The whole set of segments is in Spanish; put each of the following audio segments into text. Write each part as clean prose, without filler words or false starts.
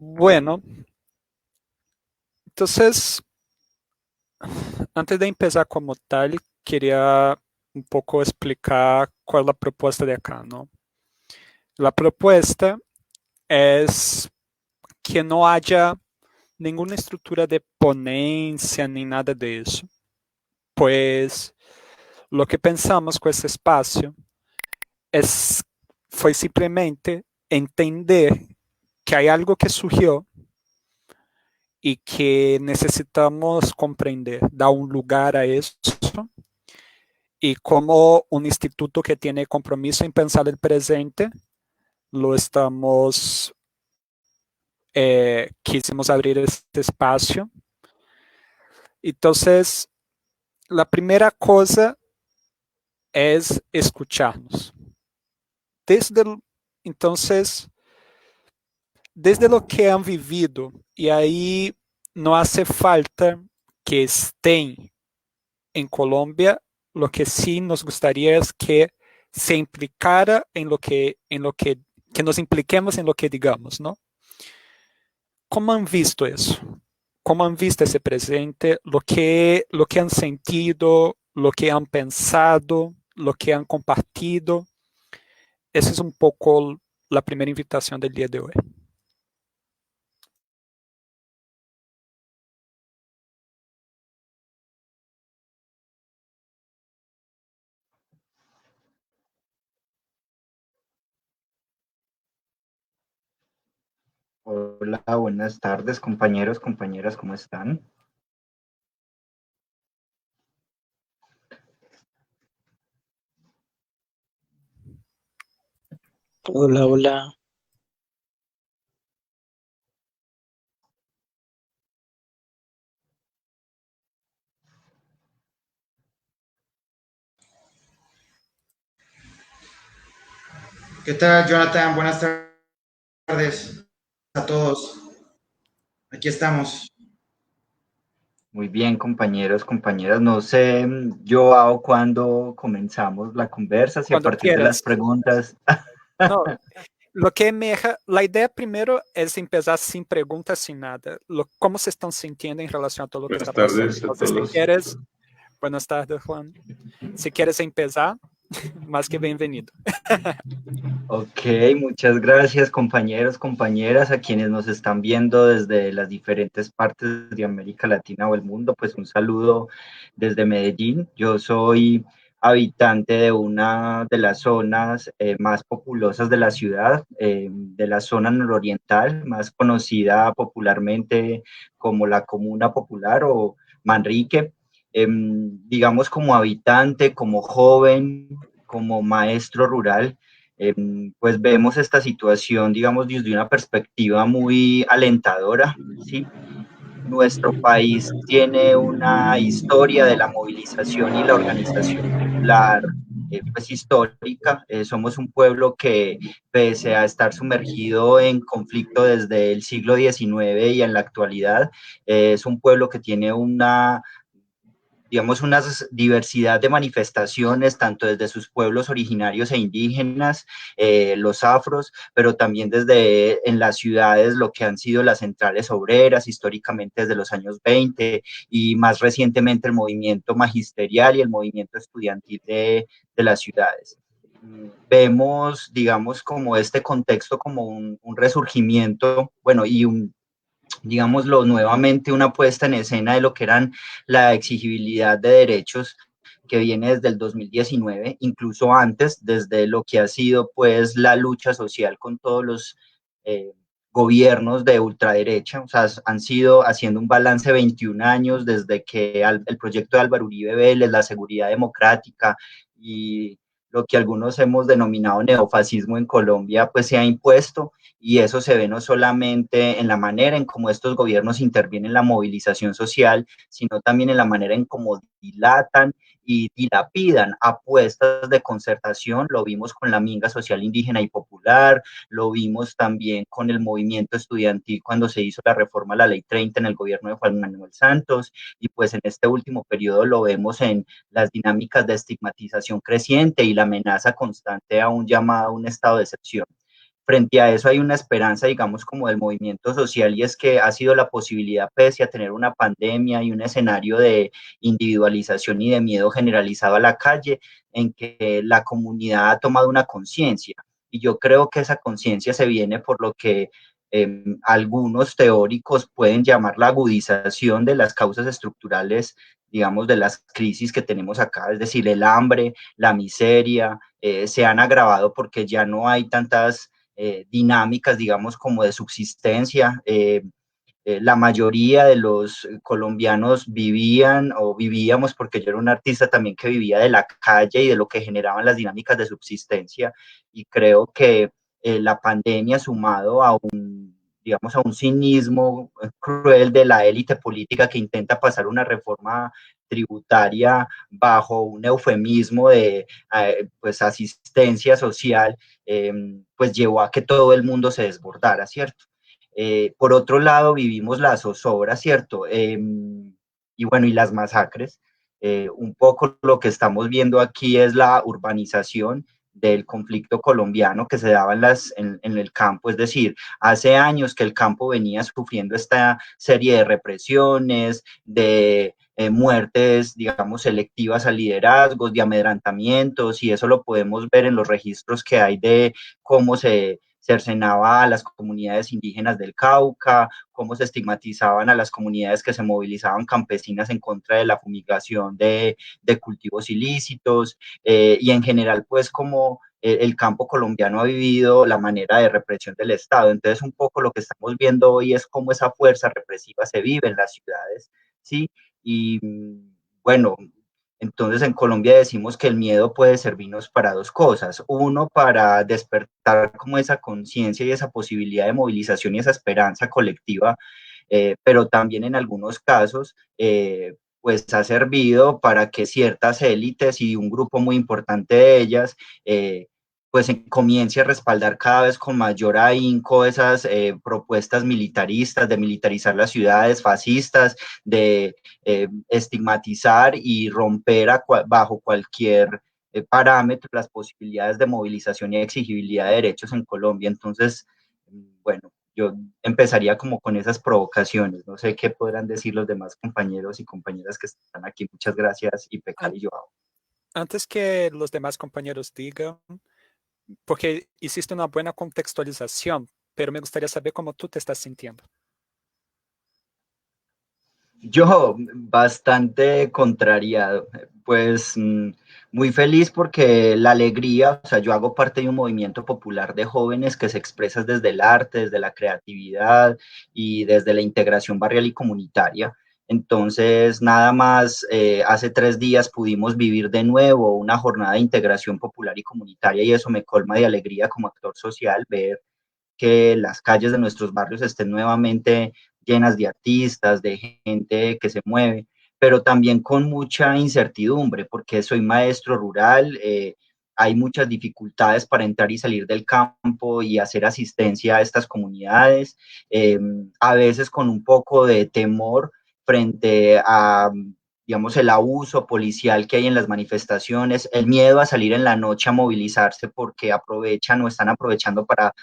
Bueno, entonces, antes de empezar como tal, quería un poco explicar cuál es la propuesta de acá, ¿no? La propuesta es que no haya ninguna estructura de ponencia ni nada de eso, pues lo que pensamos con ese espacio es, fue simplemente entender que hay algo que surgió y que necesitamos comprender, dar un lugar a eso y como un instituto que tiene compromiso en pensar el presente, lo estamos, quisimos abrir este espacio. Entonces, la primera cosa es escucharnos. Desde, entonces, desde lo que han vivido, y ahí no hace falta que estén en Colombia, lo que sí nos gustaría es que se implicara que nos impliquemos en lo que digamos, ¿no? ¿Cómo han visto eso? ¿Cómo han visto ese presente? Lo que han sentido, lo que han pensado, lo que han compartido. Esa es un poco la primera invitación del día de hoy. Hola, buenas tardes, compañeros, compañeras, ¿cómo están? Hola, hola. ¿Qué tal, Jonathan? Buenas tardes a todos. Aquí estamos. Muy bien, compañeros, compañeras. No sé, Joao, cuándo comenzamos la conversa, si a Cuando partir de las quieras. preguntas. No, lo que me, la idea primero es empezar sin preguntas, sin nada. ¿Cómo se están sintiendo en relación a todo lo que Buenas está pasando? tardes a Entonces, si todos. quieres, buenas tardes, Juan. Si quieres empezar, más que bienvenido. Ok, muchas gracias, compañeros, compañeras, a quienes nos están viendo desde las diferentes partes de América Latina o el mundo. Pues un saludo desde Medellín. Yo soy habitante de una de las zonas más populosas de la ciudad, de la zona nororiental, más conocida popularmente como la Comuna Popular o Manrique. Digamos, como habitante, como joven, como maestro rural, eh, pues vemos esta situación, digamos, desde una perspectiva muy alentadora, ¿sí? Nuestro país tiene una historia de la movilización y la organización popular, pues histórica. Somos un pueblo que, pese a estar sumergido en conflicto desde el siglo XIX y en la actualidad, es un pueblo que tiene una, digamos, una diversidad de manifestaciones, tanto desde sus pueblos originarios e indígenas, los afros, pero también desde en las ciudades, lo que han sido las centrales obreras, históricamente desde los años 20, y más recientemente el movimiento magisterial y el movimiento estudiantil de las ciudades. Vemos, digamos, como este contexto como un resurgimiento, bueno, y un, digámoslo nuevamente, una puesta en escena de lo que eran la exigibilidad de derechos que viene desde el 2019, incluso antes, desde lo que ha sido pues la lucha social con todos los eh, gobiernos de ultraderecha. O sea, han sido haciendo un balance 21 años desde que el proyecto de Álvaro Uribe Vélez, la seguridad democrática y lo que algunos hemos denominado neofascismo en Colombia, pues se ha impuesto, y eso se ve no solamente en la manera en cómo estos gobiernos intervienen en la movilización social, sino también en la manera en cómo dilatan y dilapidan apuestas de concertación. Lo vimos con la minga social indígena y popular, lo vimos también con el movimiento estudiantil cuando se hizo la reforma a la Ley 30 en el gobierno de Juan Manuel Santos, y pues en este último periodo lo vemos en las dinámicas de estigmatización creciente y la amenaza constante a un llamado a un estado de excepción. frente a eso hay una esperanza, digamos, como del movimiento social, y es que ha sido la posibilidad, pese a tener una pandemia y un escenario de individualización y de miedo generalizado a la calle, en que la comunidad ha tomado una conciencia. Y yo creo que esa conciencia se viene por lo que algunos teóricos pueden llamar la agudización de las causas estructurales, digamos, de las crisis que tenemos acá, es decir, el hambre, la miseria, se han agravado porque ya no hay tantas dinámicas, digamos, como de subsistencia. La mayoría de los colombianos vivían o vivíamos, porque yo era un artista también que vivía de la calle y de lo que generaban las dinámicas de subsistencia, y creo que la pandemia sumado a digamos, a un cinismo cruel de la élite política que intenta pasar una reforma tributaria bajo un eufemismo de pues asistencia social, pues llevó a que todo el mundo se desbordara, ¿cierto? Por otro lado, vivimos la zozobra, ¿cierto? Y bueno, y las masacres. Un poco lo que estamos viendo aquí es la urbanización del conflicto colombiano que se daba en el campo, es decir, hace años que el campo venía sufriendo esta serie de represiones, de muertes, digamos, selectivas a liderazgos, de amedrantamientos, y eso lo podemos ver en los registros que hay de cómo se cercenaba a las comunidades indígenas del Cauca, cómo se estigmatizaban a las comunidades que se movilizaban campesinas en contra de la fumigación de cultivos ilícitos, y en general, pues, como el campo colombiano ha vivido la manera de represión del Estado. Entonces, un poco lo que estamos viendo hoy es cómo esa fuerza represiva se vive en las ciudades, ¿sí? Y bueno, entonces en Colombia decimos que el miedo puede servirnos para dos cosas. Uno, para despertar como esa conciencia y esa posibilidad de movilización y esa esperanza colectiva, pero también en algunos casos, pues ha servido para que ciertas élites y un grupo muy importante de ellas, pues comience a respaldar cada vez con mayor ahínco esas propuestas militaristas, de militarizar las ciudades, fascistas, de estigmatizar y romper bajo cualquier parámetro las posibilidades de movilización y exigibilidad de derechos en Colombia. Entonces, bueno, yo empezaría como con esas provocaciones. No sé qué podrán decir los demás compañeros y compañeras que están aquí. Muchas gracias, Ipecal y Joao. Antes que los demás compañeros digan, porque hiciste una buena contextualización, pero me gustaría saber cómo tú te estás sintiendo. Yo bastante contrariado, pues muy feliz porque la alegría, o sea, yo hago parte de un movimiento popular de jóvenes que se expresa desde el arte, desde la creatividad y desde la integración barrial y comunitaria. Entonces, nada más, hace 3 días pudimos vivir de nuevo una jornada de integración popular y comunitaria, y eso me colma de alegría como actor social, ver que las calles de nuestros barrios estén nuevamente llenas de artistas, de gente que se mueve, pero también con mucha incertidumbre, porque soy maestro rural, hay muchas dificultades para entrar y salir del campo y hacer asistencia a estas comunidades, a veces con un poco de temor frente a, digamos, el abuso policial que hay en las manifestaciones, el miedo a salir en la noche a movilizarse porque aprovechan o están aprovechando para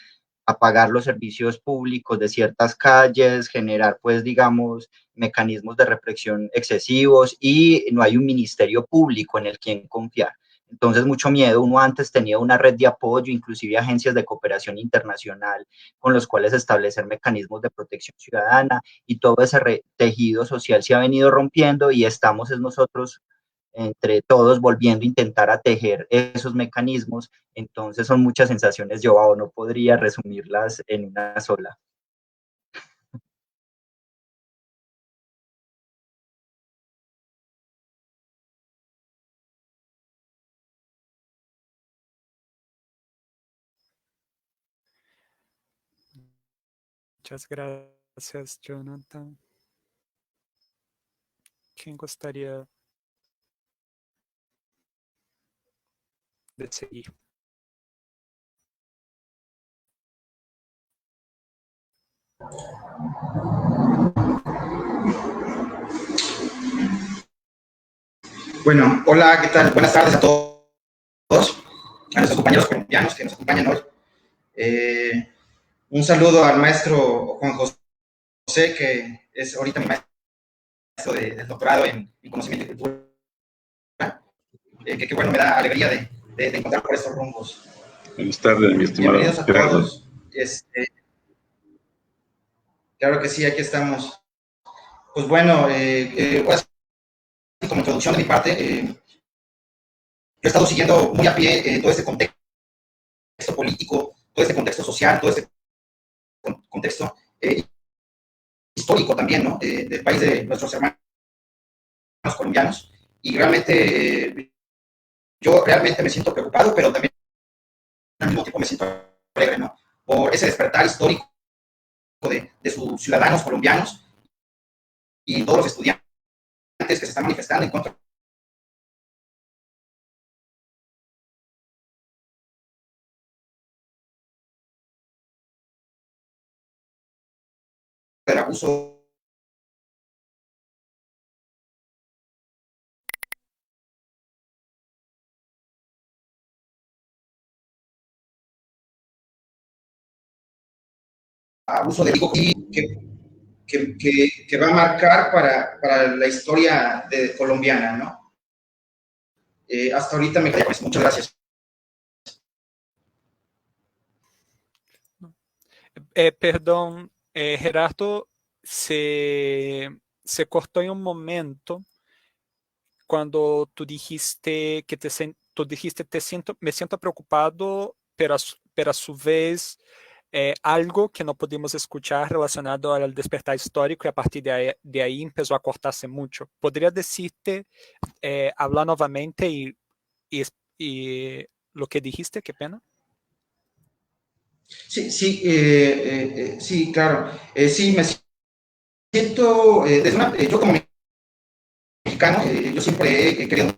apagar los servicios públicos de ciertas calles, generar, pues, digamos, mecanismos de represión excesivos, y no hay un ministerio público en el quien confiar. Entonces, mucho miedo. Uno antes tenía una red de apoyo, inclusive agencias de cooperación internacional con los cuales establecer mecanismos de protección ciudadana, y todo ese tejido social se ha venido rompiendo, y estamos nosotros entre todos volviendo a intentar a tejer esos mecanismos. Entonces son muchas sensaciones, yo no podría resumirlas en una sola. Muchas gracias, Jonathan. ¿Quién gustaría de seguir? Bueno, hola, ¿qué tal? Buenas tardes a todos, a nuestros compañeros colombianos que nos acompañan hoy. Un saludo al maestro Juan José, que es ahorita mi maestro del doctorado en conocimiento y cultura, que bueno, me da alegría de encontrar por estos rumbos. Buenas tardes, mi estimado. Bienvenidos a Gerardo. todos. Claro que sí, aquí estamos. Pues bueno, como introducción de mi parte, yo he estado siguiendo muy a pie todo este contexto político, todo este contexto social, todo este contexto histórico también, ¿no? Del país de nuestros hermanos colombianos. Y realmente, yo realmente me siento preocupado, pero también al mismo tiempo me siento alegre, ¿no? Por ese despertar histórico de sus ciudadanos colombianos y todos los estudiantes que se están manifestando en contra del abuso de y que va a marcar para la historia colombiana, ¿no? Hasta ahorita me quedé con eso. Muchas gracias. Perdón, Gerardo, se cortó en un momento cuando tú dijiste que me siento preocupado, pero a su vez algo que no pudimos escuchar relacionado al despertar histórico y a partir de ahí empezó a cortarse mucho. ¿Podría decirte, hablar nuevamente y lo que dijiste? Qué pena. Sí, sí, sí, claro. Sí, me siento, yo como mexicano, yo siempre he querido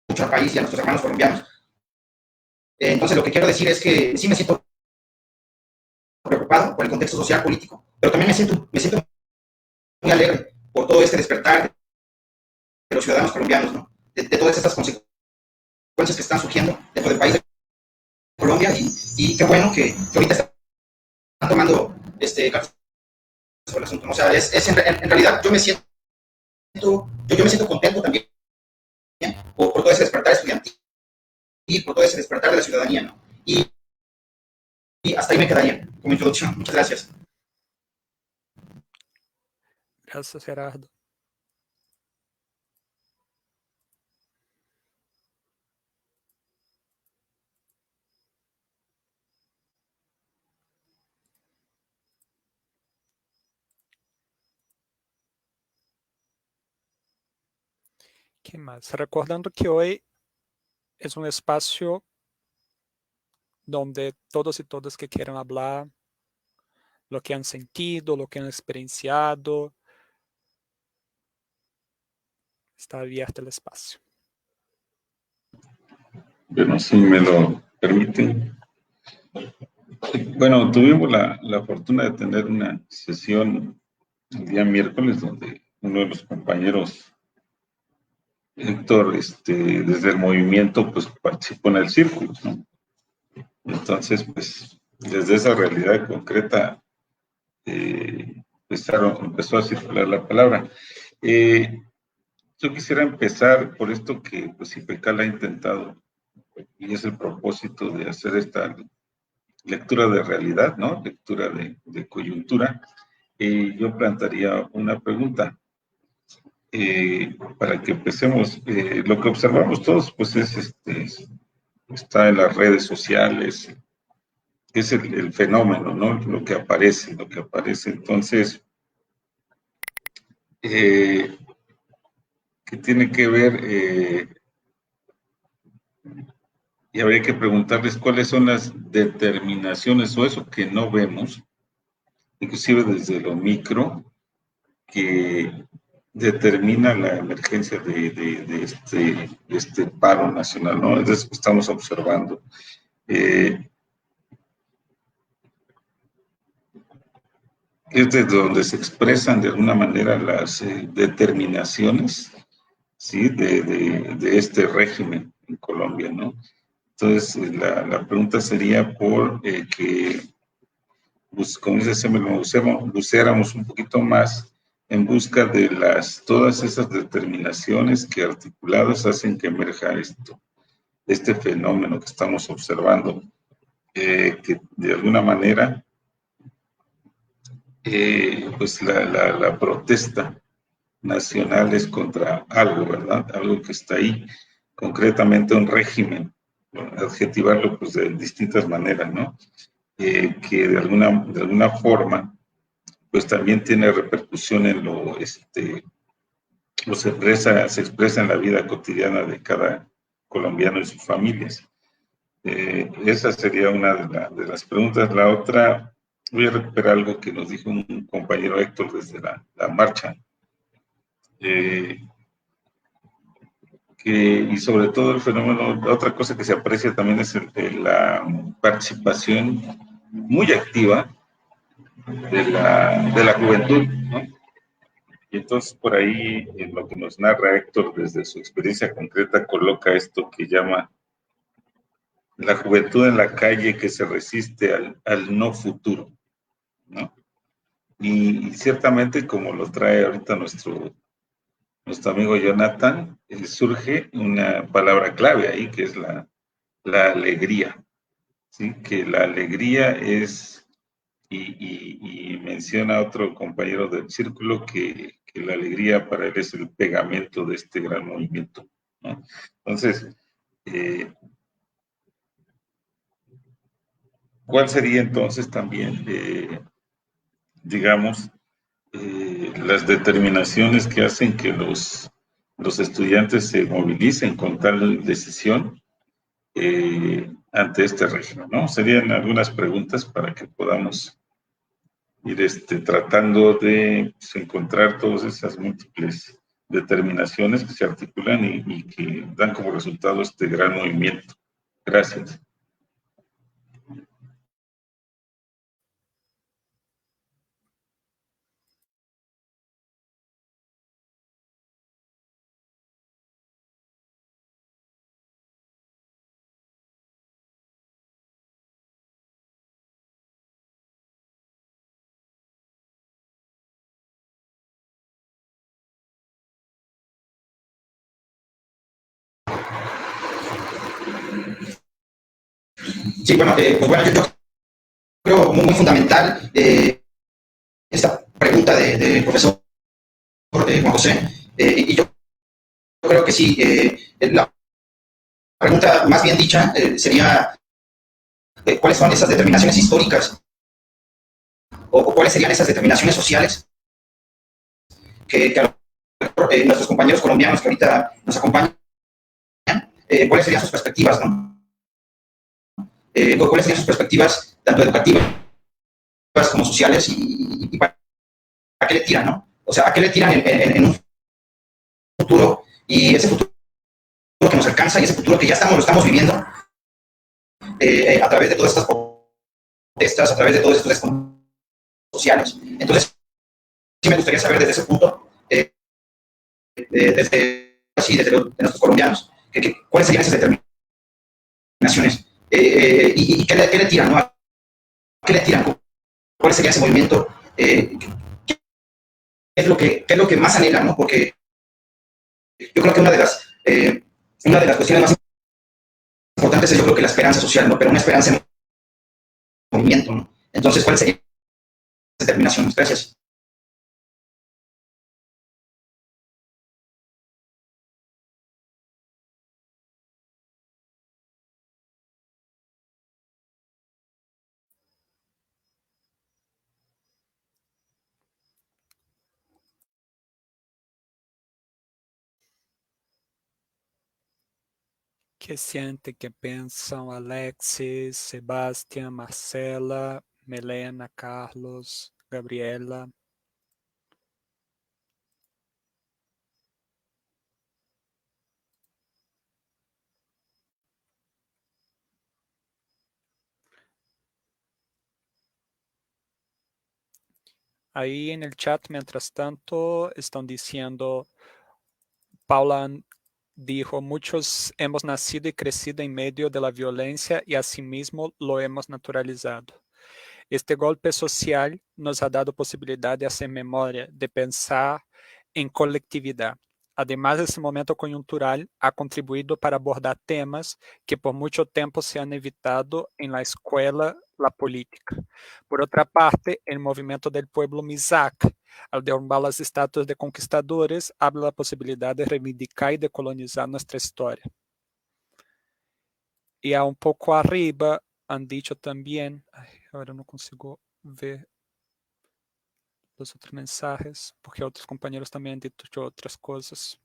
mucho al país y a nuestros hermanos colombianos. Entonces, lo que quiero decir es que sí me siento preocupado por el contexto social, político, pero también me siento muy alegre por todo este despertar de los ciudadanos colombianos, ¿no? De todas estas consecuencias que están surgiendo dentro del país de Colombia y qué bueno que ahorita están tomando cartas sobre el asunto. O sea, en realidad yo me siento contento también por todo ese despertar estudiantil y por todo ese despertar de la ciudadanía, ¿no? Y hasta ahí me quedaría como introducción. Muchas gracias. Gracias, Gerardo. ¿Qué más? Recordando que hoy es un espacio donde todos y todas que quieran hablar, lo que han sentido, lo que han experienciado, está abierto el espacio. Bueno, si me lo permiten. Bueno, tuvimos la fortuna de tener una sesión el día miércoles donde uno de los compañeros, Héctor, desde el movimiento, pues participó en el círculo, ¿no? Entonces, pues, desde esa realidad concreta, empezó a circular la palabra. Yo quisiera empezar por esto que, pues, IPECAL ha intentado, y es el propósito de hacer esta lectura de realidad, ¿no? Lectura de coyuntura. Yo plantearía una pregunta. Para que empecemos, lo que observamos todos, pues está en las redes sociales, es el fenómeno, ¿no? Lo que aparece. Entonces, que tiene que ver, y habría que preguntarles cuáles son las determinaciones o eso que no vemos, inclusive desde lo micro, que determina la emergencia de este paro nacional, ¿no? Es eso que estamos observando. Es de donde se expresan de alguna manera las determinaciones, ¿sí? de este régimen en Colombia, ¿no? Entonces, la pregunta sería por que, pues, como dice, se me lo buceáramos un poquito más en busca de todas esas determinaciones que articuladas hacen que emerja este fenómeno que estamos observando, que de alguna manera, pues la protesta nacional es contra algo, ¿verdad? Algo que está ahí, concretamente un régimen, bueno, adjetivarlo pues de distintas maneras, ¿no? Que de alguna forma, pues también tiene repercusión en o se expresa en la vida cotidiana de cada colombiano y sus familias. Esa sería una de las preguntas. La otra, voy a recuperar algo que nos dijo un compañero Héctor desde la marcha, eh, y sobre todo el fenómeno, otra cosa que se aprecia también es la participación muy activa de la juventud, ¿no? Y entonces por ahí, en lo que nos narra Héctor desde su experiencia concreta, coloca esto que llama la juventud en la calle que se resiste al no futuro, ¿no? Y ciertamente, como lo trae ahorita nuestro amigo Jonathan, surge una palabra clave ahí, que es la alegría, ¿sí? Que la alegría es, y menciona otro compañero del círculo, que la alegría para él es el pegamento de este gran movimiento, ¿no? Entonces, ¿cuál sería entonces también, digamos, las determinaciones que hacen que los estudiantes se movilicen con tal decisión ante este régimen, ¿no? Serían algunas preguntas para que podamos ir tratando de pues, encontrar todas esas múltiples determinaciones que se articulan y que dan como resultado este gran movimiento. Gracias. Sí, bueno, pues bueno, yo creo muy, muy fundamental esta pregunta del profesor Juan José, y yo creo que sí, la pregunta más bien dicha sería cuáles son esas determinaciones históricas o cuáles serían esas determinaciones sociales que a lo mejor, nuestros compañeros colombianos que ahorita nos acompañan, cuáles serían sus perspectivas, ¿no? Cuáles serían sus perspectivas tanto educativas como sociales y para qué le tiran, ¿no? O sea, a qué le tiran en un futuro y ese futuro que nos alcanza y ese futuro que ya lo estamos viviendo a través de todas estas protestas, a través de todos estos descontentos sociales. Entonces, sí me gustaría saber desde ese punto, desde de nuestros colombianos, cuáles serían esas determinaciones y qué le tiran, ¿no? ¿A qué le tiran? ¿Cuál sería ese movimiento? ¿Qué es lo que más anhelan, ¿no? Porque yo creo que una de las cuestiones más importantes es yo creo que la esperanza social, ¿no? Pero una esperanza en movimiento, ¿no? Entonces, ¿cuál sería esa determinación? Gracias. ¿Qué siente, qué piensan Alexis, Sebastián, Marcela, Melena, Carlos, Gabriela? Ahí en el chat, mientras tanto, están diciendo Paula dijo, muchos hemos nacido y crecido en medio de la violencia y asimismo lo hemos naturalizado. Este golpe social nos ha dado posibilidad de hacer memoria, de pensar en colectividad. Además, este momento coyuntural ha contribuido para abordar temas que por mucho tiempo se han evitado en la escuela, la política. Por otra parte, el movimiento del pueblo Mixac, al derrumbar las estatuas de conquistadores, abre la posibilidad de reivindicar y decolonizar nuestra historia. Y a un poco arriba han dicho también, ahora no consigo ver los otros mensajes, porque otros compañeros también han dicho otras cosas.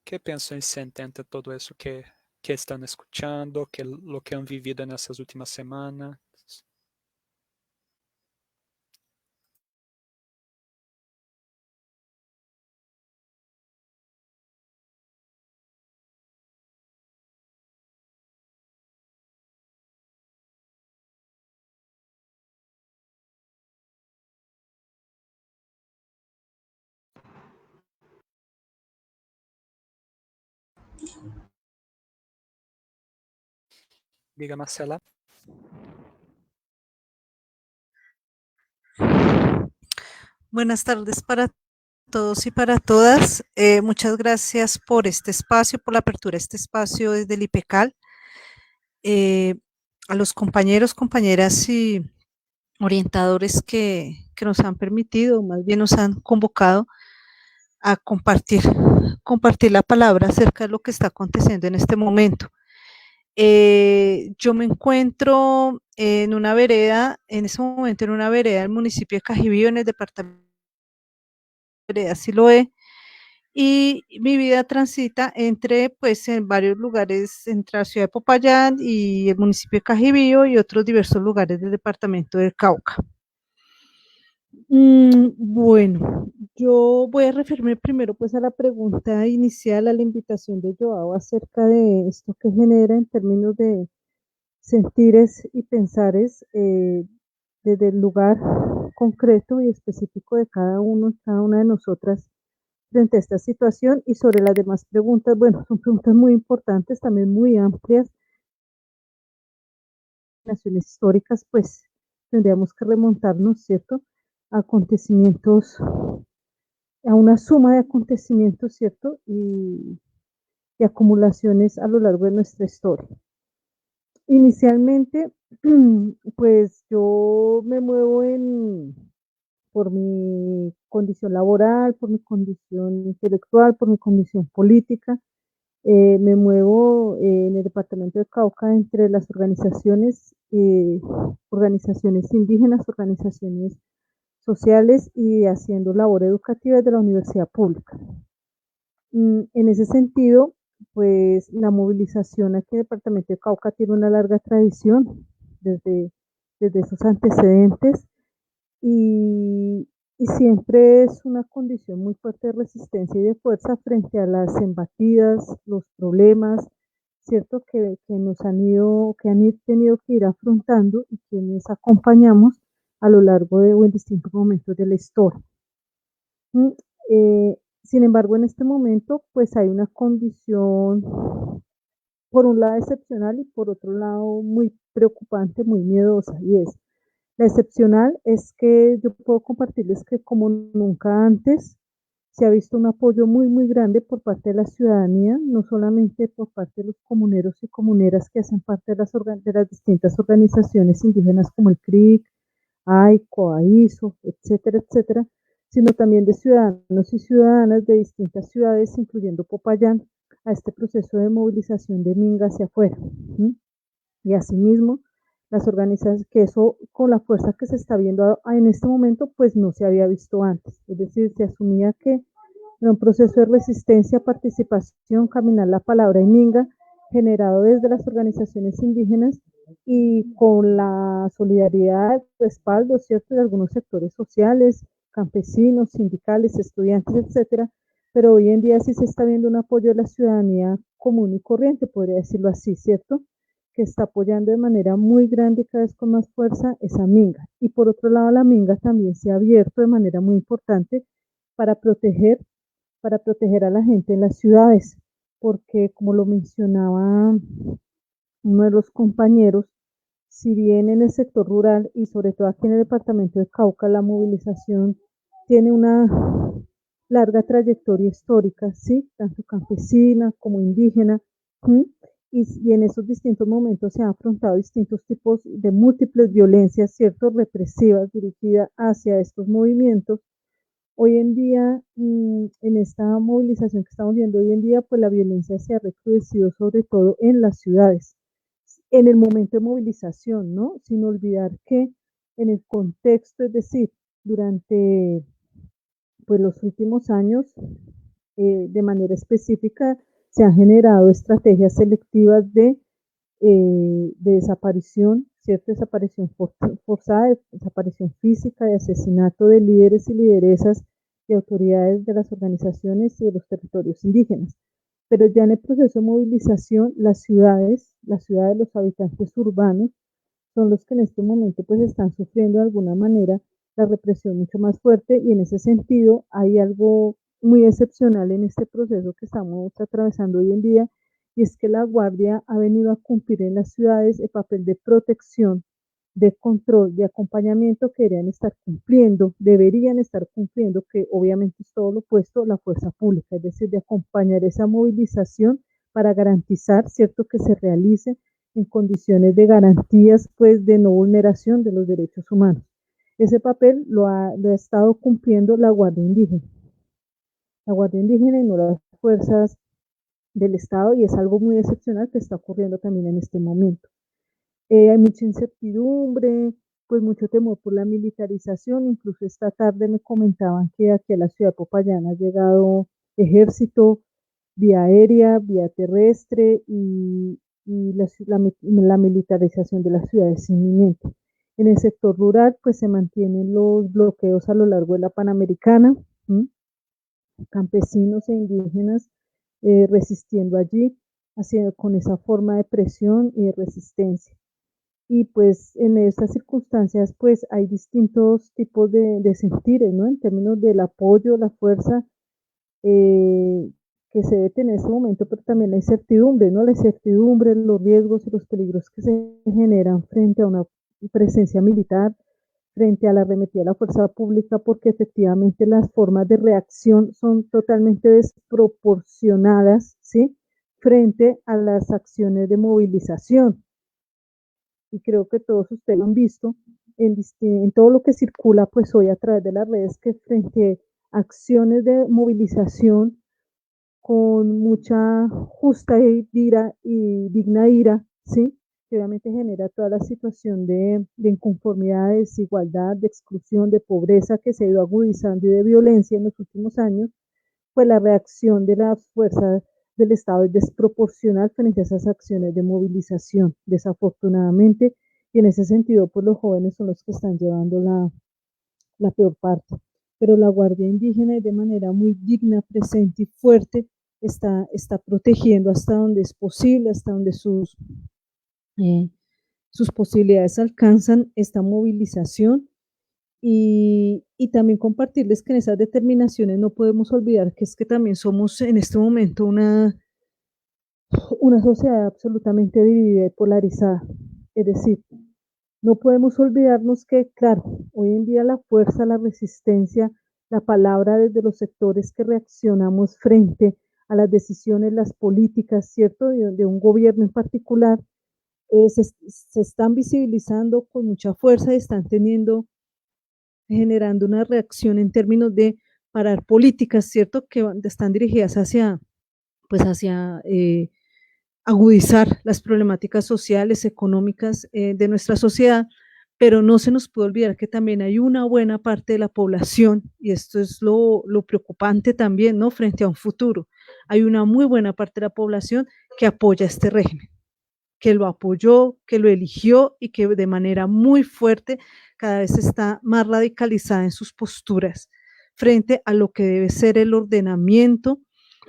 ¿Qué piensan ante todo eso que están escuchando, lo que han vivido en esas últimas semanas? Diga, Marcela. Buenas tardes para todos y para todas. Muchas gracias por este espacio, por la apertura de este espacio desde el IPECAL. A los compañeros, compañeras y orientadores que nos han permitido, más bien nos han convocado a compartir la palabra acerca de lo que está aconteciendo en este momento. Yo me encuentro en una vereda, en ese momento en una vereda del municipio de Cajibío, en el departamento de vereda Siloé, y mi vida transita entre, pues, en varios lugares, entre la ciudad de Popayán y el municipio de Cajibío y otros diversos lugares del departamento del Cauca. Bueno, yo voy a referirme primero pues a la pregunta inicial, a la invitación de Joao acerca de esto que genera en términos de sentires y pensares desde el lugar concreto y específico de cada uno, cada una de nosotras frente a esta situación. Y sobre las demás preguntas, bueno, son preguntas muy importantes, también muy amplias. Naciones históricas, pues tendríamos que remontarnos, ¿cierto?, a acontecimientos, a una suma de acontecimientos, ¿cierto?, y acumulaciones a lo largo de nuestra historia. Inicialmente, pues yo me muevo por mi condición laboral, por mi condición intelectual, por mi condición política. Me muevo en el departamento de Cauca entre las organizaciones indígenas, organizaciones sociales y haciendo labor educativa de la universidad pública. En ese sentido, pues la movilización aquí en el departamento de Cauca tiene una larga tradición desde esos antecedentes y siempre es una condición muy fuerte de resistencia y de fuerza frente a las embatidas, los problemas, ¿cierto?, que han tenido que ir afrontando y quienes acompañamos a lo largo de o en distintos momentos de la historia. Sin embargo, en este momento, pues hay una condición, por un lado excepcional y por otro lado muy preocupante, muy miedosa, y es la excepcional es que yo puedo compartirles que como nunca antes se ha visto un apoyo muy, muy grande por parte de la ciudadanía, no solamente por parte de los comuneros y comuneras que hacen parte de las distintas organizaciones indígenas como el CRIC, AICO, AISO, etcétera, etcétera, sino también de ciudadanos y ciudadanas de distintas ciudades, incluyendo Popayán, a este proceso de movilización de Minga hacia afuera. Y asimismo, las organizaciones, que eso con la fuerza que se está viendo en este momento, pues no se había visto antes. Es decir, se asumía que era un proceso de resistencia, participación, caminar la palabra en Minga, generado desde las organizaciones indígenas y con la solidaridad, respaldo, ¿cierto?, de algunos sectores sociales, campesinos, sindicales, estudiantes, etcétera. Pero hoy en día sí se está viendo un apoyo de la ciudadanía común y corriente, podría decirlo así, ¿cierto?, que está apoyando de manera muy grande y cada vez con más fuerza es a Minga. Y por otro lado, la Minga también se ha abierto de manera muy importante para proteger a la gente en las ciudades, porque como lo mencionaba uno de los compañeros, si bien en el sector rural y sobre todo aquí en el departamento de Cauca la movilización tiene una larga trayectoria histórica, ¿sí? Tanto campesina como indígena, ¿sí? Y en esos distintos momentos se han afrontado distintos tipos de múltiples violencias, ¿cierto? Represivas dirigidas hacia estos movimientos. Hoy en día, en esta movilización que estamos viendo hoy en día, pues la violencia se ha recrudecido sobre todo en las ciudades, en el momento de movilización, ¿no? Sin olvidar que en el contexto, es decir, durante pues, los últimos años, de manera específica, se han generado estrategias selectivas de desaparición, cierta desaparición forzada, desaparición física, de asesinato de líderes y lideresas y autoridades de las organizaciones y de los territorios indígenas. Pero ya en el proceso de movilización, las ciudades, los habitantes urbanos, son los que en este momento pues están sufriendo de alguna manera la represión mucho más fuerte y en ese sentido hay algo muy excepcional en este proceso que estamos atravesando hoy en día y es que la Guardia ha venido a cumplir en las ciudades el papel de protección, de control, de acompañamiento que deberían estar cumpliendo, que obviamente es todo lo opuesto, la fuerza pública, es decir, de acompañar esa movilización para garantizar, cierto, que se realice en condiciones de garantías, pues, de no vulneración de los derechos humanos. Ese papel lo ha estado cumpliendo la Guardia Indígena. La Guardia Indígena y no las fuerzas del Estado, y es algo muy excepcional que está ocurriendo también en este momento. Hay mucha incertidumbre, pues mucho temor por la militarización, incluso esta tarde me comentaban que aquí a la ciudad de Popayán ha llegado ejército, vía aérea, vía terrestre y la militarización de las ciudades es inminente. En el sector rural, pues se mantienen los bloqueos a lo largo de la Panamericana, ¿sí? Campesinos e indígenas resistiendo allí, con esa forma de presión y de resistencia. Y pues en estas circunstancias pues hay distintos tipos de sentires, ¿no? En términos del apoyo, la fuerza que se debe tener en este momento, pero también la incertidumbre, ¿no? La incertidumbre, los riesgos y los peligros que se generan frente a una presencia militar, frente a la arremetida de la fuerza pública, porque efectivamente las formas de reacción son totalmente desproporcionadas, ¿sí? Frente a las acciones de movilización. Y creo que todos ustedes lo han visto en todo lo que circula pues hoy a través de las redes, que frente a acciones de movilización con mucha justa ira y digna ira, ¿sí? Que obviamente genera toda la situación de inconformidad, de desigualdad, de exclusión, de pobreza que se ha ido agudizando y de violencia en los últimos años, pues la reacción de las fuerzas del Estado es desproporcional frente a esas acciones de movilización, desafortunadamente, y en ese sentido, pues los jóvenes son los que están llevando la peor parte. Pero la Guardia Indígena, de manera muy digna, presente y fuerte, está protegiendo hasta donde es posible, hasta donde sus posibilidades alcanzan esta movilización. Y también compartirles que en esas determinaciones no podemos olvidar que es que también somos en este momento una sociedad absolutamente dividida y polarizada. Es decir, no podemos olvidarnos que, claro, hoy en día la fuerza, la resistencia, la palabra desde los sectores que reaccionamos frente a las decisiones, las políticas, ¿cierto?, de un gobierno en particular, se están visibilizando con mucha fuerza y están generando una reacción en términos de parar políticas, ¿cierto?, que están dirigidas hacia agudizar las problemáticas sociales, económicas de nuestra sociedad, pero no se nos puede olvidar que también hay una buena parte de la población, y esto es lo preocupante también, ¿no?, frente a un futuro. Hay una muy buena parte de la población que apoya este régimen, que lo apoyó, que lo eligió y que de manera muy fuerte cada vez está más radicalizada en sus posturas frente a lo que debe ser el ordenamiento,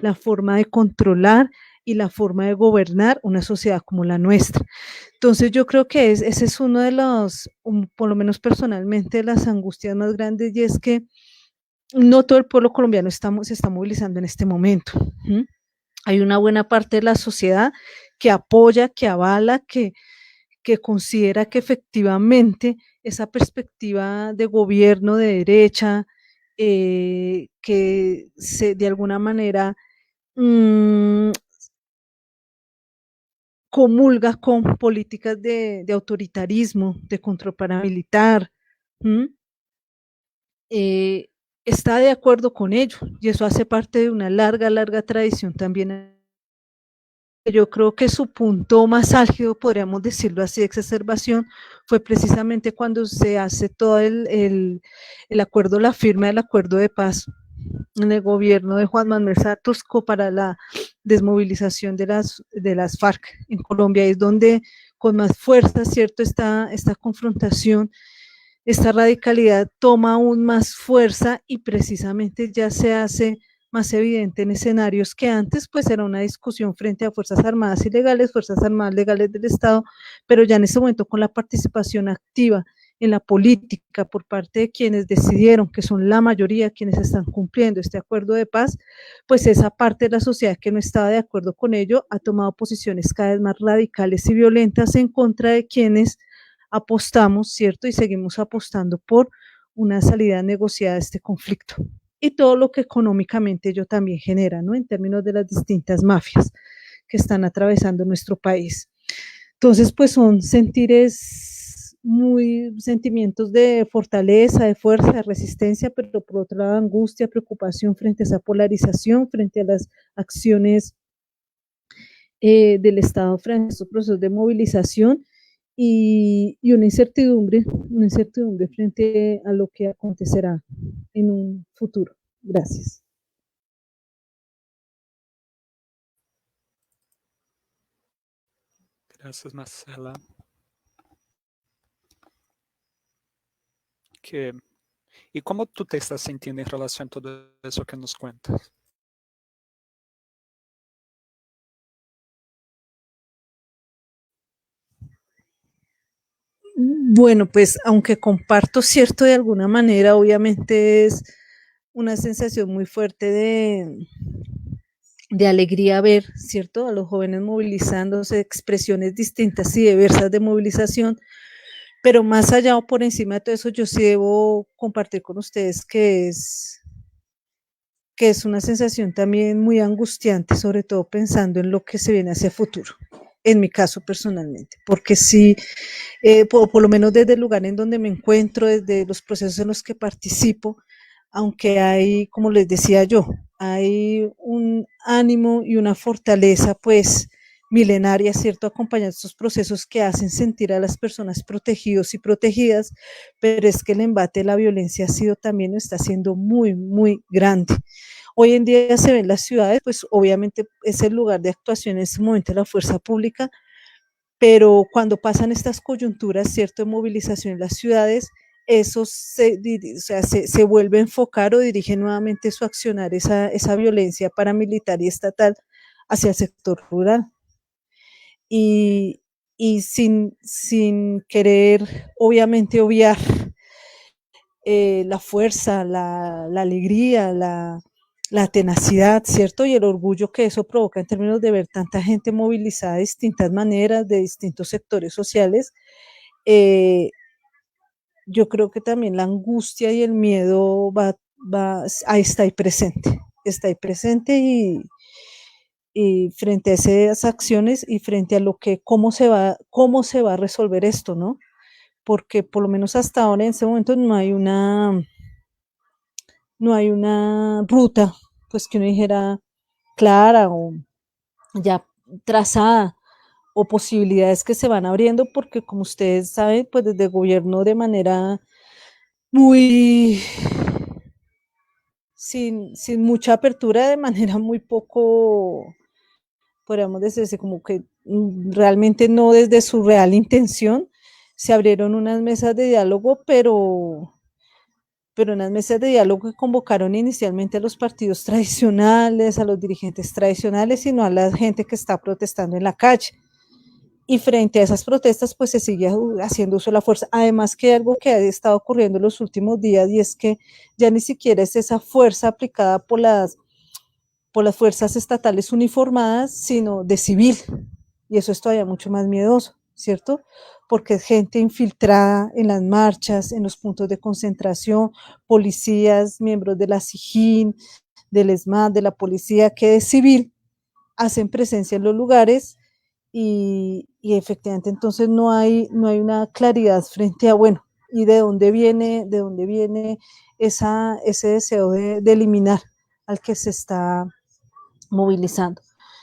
la forma de controlar y la forma de gobernar una sociedad como la nuestra. Entonces yo creo que ese es uno de los, por lo menos personalmente, de las angustias más grandes, y es que no todo el pueblo colombiano se está movilizando en este momento. Hay una buena parte de la sociedad que apoya, que avala, que considera que efectivamente esa perspectiva de gobierno de derecha, que de alguna manera comulga con políticas de autoritarismo, de control paramilitar, está de acuerdo con ello, y eso hace parte de una larga tradición también. Yo creo que su punto más álgido, podríamos decirlo así, de exacerbación, fue precisamente cuando se hace todo el acuerdo, la firma del acuerdo de paz en el gobierno de Juan Manuel Santos para la desmovilización de las FARC en Colombia. Es donde con más fuerza, ¿cierto?, esta confrontación, esta radicalidad toma aún más fuerza, y precisamente ya se hace más evidente en escenarios que antes pues era una discusión frente a Fuerzas Armadas ilegales, Fuerzas Armadas legales del Estado, pero ya en ese momento con la participación activa en la política por parte de quienes decidieron, que son la mayoría quienes están cumpliendo este acuerdo de paz, pues esa parte de la sociedad que no estaba de acuerdo con ello ha tomado posiciones cada vez más radicales y violentas en contra de quienes apostamos, ¿cierto? Y seguimos apostando por una salida negociada de este conflicto. Y todo lo que económicamente ello también genera, ¿no? En términos de las distintas mafias que están atravesando nuestro país. Entonces, pues son sentimientos de fortaleza, de fuerza, de resistencia, pero por otro lado angustia, preocupación frente a esa polarización, frente a las acciones del Estado frente a estos procesos de movilización, y una incertidumbre frente a lo que acontecerá en un futuro. Gracias. Gracias, Marcela. ¿Y cómo tú te estás sintiendo en relación a todo eso que nos cuentas? Bueno, pues aunque comparto, cierto, de alguna manera, obviamente es una sensación muy fuerte de alegría ver, cierto, a los jóvenes movilizándose, expresiones distintas y diversas de movilización, pero más allá o por encima de todo eso, yo sí debo compartir con ustedes que es una sensación también muy angustiante, sobre todo pensando en lo que se viene hacia el futuro, en mi caso personalmente, porque sí, por lo menos desde el lugar en donde me encuentro, desde los procesos en los que participo, aunque hay, como les decía yo, hay un ánimo y una fortaleza pues milenaria, ¿cierto?, acompañando estos procesos que hacen sentir a las personas protegidos y protegidas, pero es que el embate de la violencia ha sido también, está siendo muy grande. Hoy en día se ven las ciudades, pues obviamente es el lugar de actuación en ese momento de la fuerza pública, pero cuando pasan estas coyunturas, ¿cierto?, de movilización en las ciudades, eso se vuelve a enfocar o dirige nuevamente su accionar, esa violencia paramilitar y estatal hacia el sector rural. Y sin querer, obviamente, obviar la fuerza, la alegría, la tenacidad, ¿cierto? Y el orgullo que eso provoca en términos de ver tanta gente movilizada de distintas maneras, de distintos sectores sociales. Yo creo que también la angustia y el miedo ahí está ahí presente, y frente a esas acciones y frente a lo que, cómo se va a resolver esto, ¿no? Porque por lo menos hasta ahora, en ese momento, no hay una ruta, pues que uno dijera clara o ya trazada, o posibilidades que se van abriendo, porque como ustedes saben, pues desde el gobierno de manera muy sin mucha apertura, de manera muy poco, podríamos decirse, como que realmente no desde su real intención, se abrieron unas mesas de diálogo, pero pero en las mesas de diálogo que convocaron inicialmente a los partidos tradicionales, a los dirigentes tradicionales, sino a la gente que está protestando en la calle. Y frente a esas protestas, pues se sigue haciendo uso de la fuerza. Además que hay algo que ha estado ocurriendo en los últimos días y es que ya ni siquiera es esa fuerza aplicada por las fuerzas estatales uniformadas, sino de civil. Y eso es todavía mucho más miedoso, ¿cierto? Porque es gente infiltrada en las marchas, en los puntos de concentración, policías, miembros de la SIJIN, del ESMAD, de la policía, que es civil, hacen presencia en los lugares y efectivamente entonces no hay una claridad frente a, bueno, y de dónde viene ese deseo de eliminar al que se está movilizando.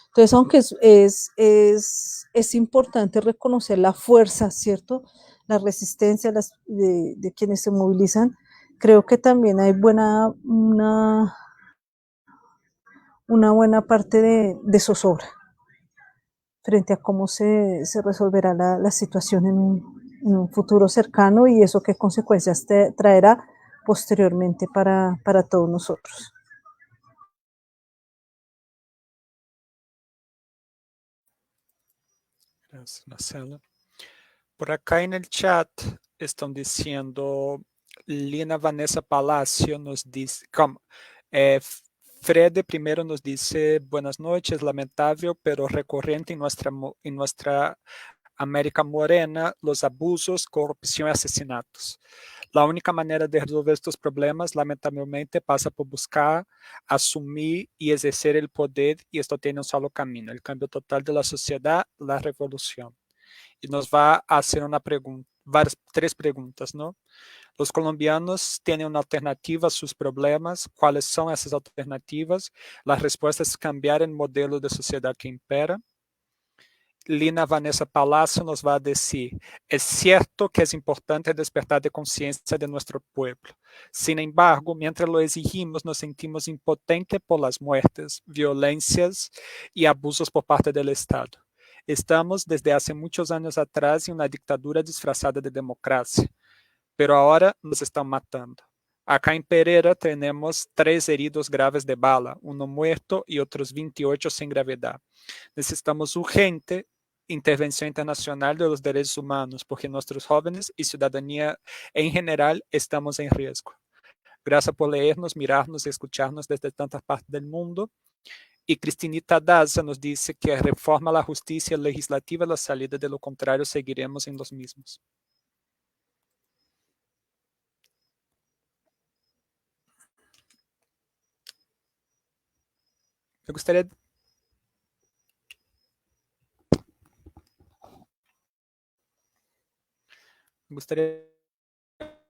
Entonces, aunque es importante reconocer la fuerza, ¿cierto? La resistencia de quienes se movilizan, creo que también hay una buena parte de zozobra frente a cómo se resolverá la situación en un futuro cercano y eso qué consecuencias traerá posteriormente para todos nosotros. Gracias, Marcela. Por acá en el chat están diciendo, Lina Vanessa Palacio nos dice, Fred primero nos dice, buenas noches, lamentable, pero recurrente en nuestra América Morena, los abusos, corrupción y asesinatos. La única manera de resolver estos problemas, lamentablemente, pasa por buscar, asumir y ejercer el poder, y esto tiene un solo camino, el cambio total de la sociedad, la revolución. Y nos va a hacer una pregunta, tres preguntas, ¿no? Los colombianos tienen una alternativa a sus problemas. ¿Cuáles son esas alternativas? La respuesta es cambiar el modelo de sociedad que impera. Lina Vanessa Palacio nos va a decir, es cierto que es importante despertar de conciencia de nuestro pueblo. Sin embargo, mientras lo exigimos, nos sentimos impotentes por las muertes, violencias y abusos por parte del Estado. Estamos desde hace muchos años atrás en una dictadura disfrazada de democracia, pero ahora nos están matando. Acá en Pereira tenemos 3 heridos graves de bala, uno muerto y otros 28 sin gravedad. Necesitamos urgente intervención internacional de los derechos humanos, porque nuestros jóvenes y ciudadanía en general estamos en riesgo. Gracias por leernos, mirarnos y escucharnos desde tantas partes del mundo. Y Cristinita Daza nos dice que reforma la justicia legislativa la salida, de lo contrario seguiremos en los mismos. Me gustaría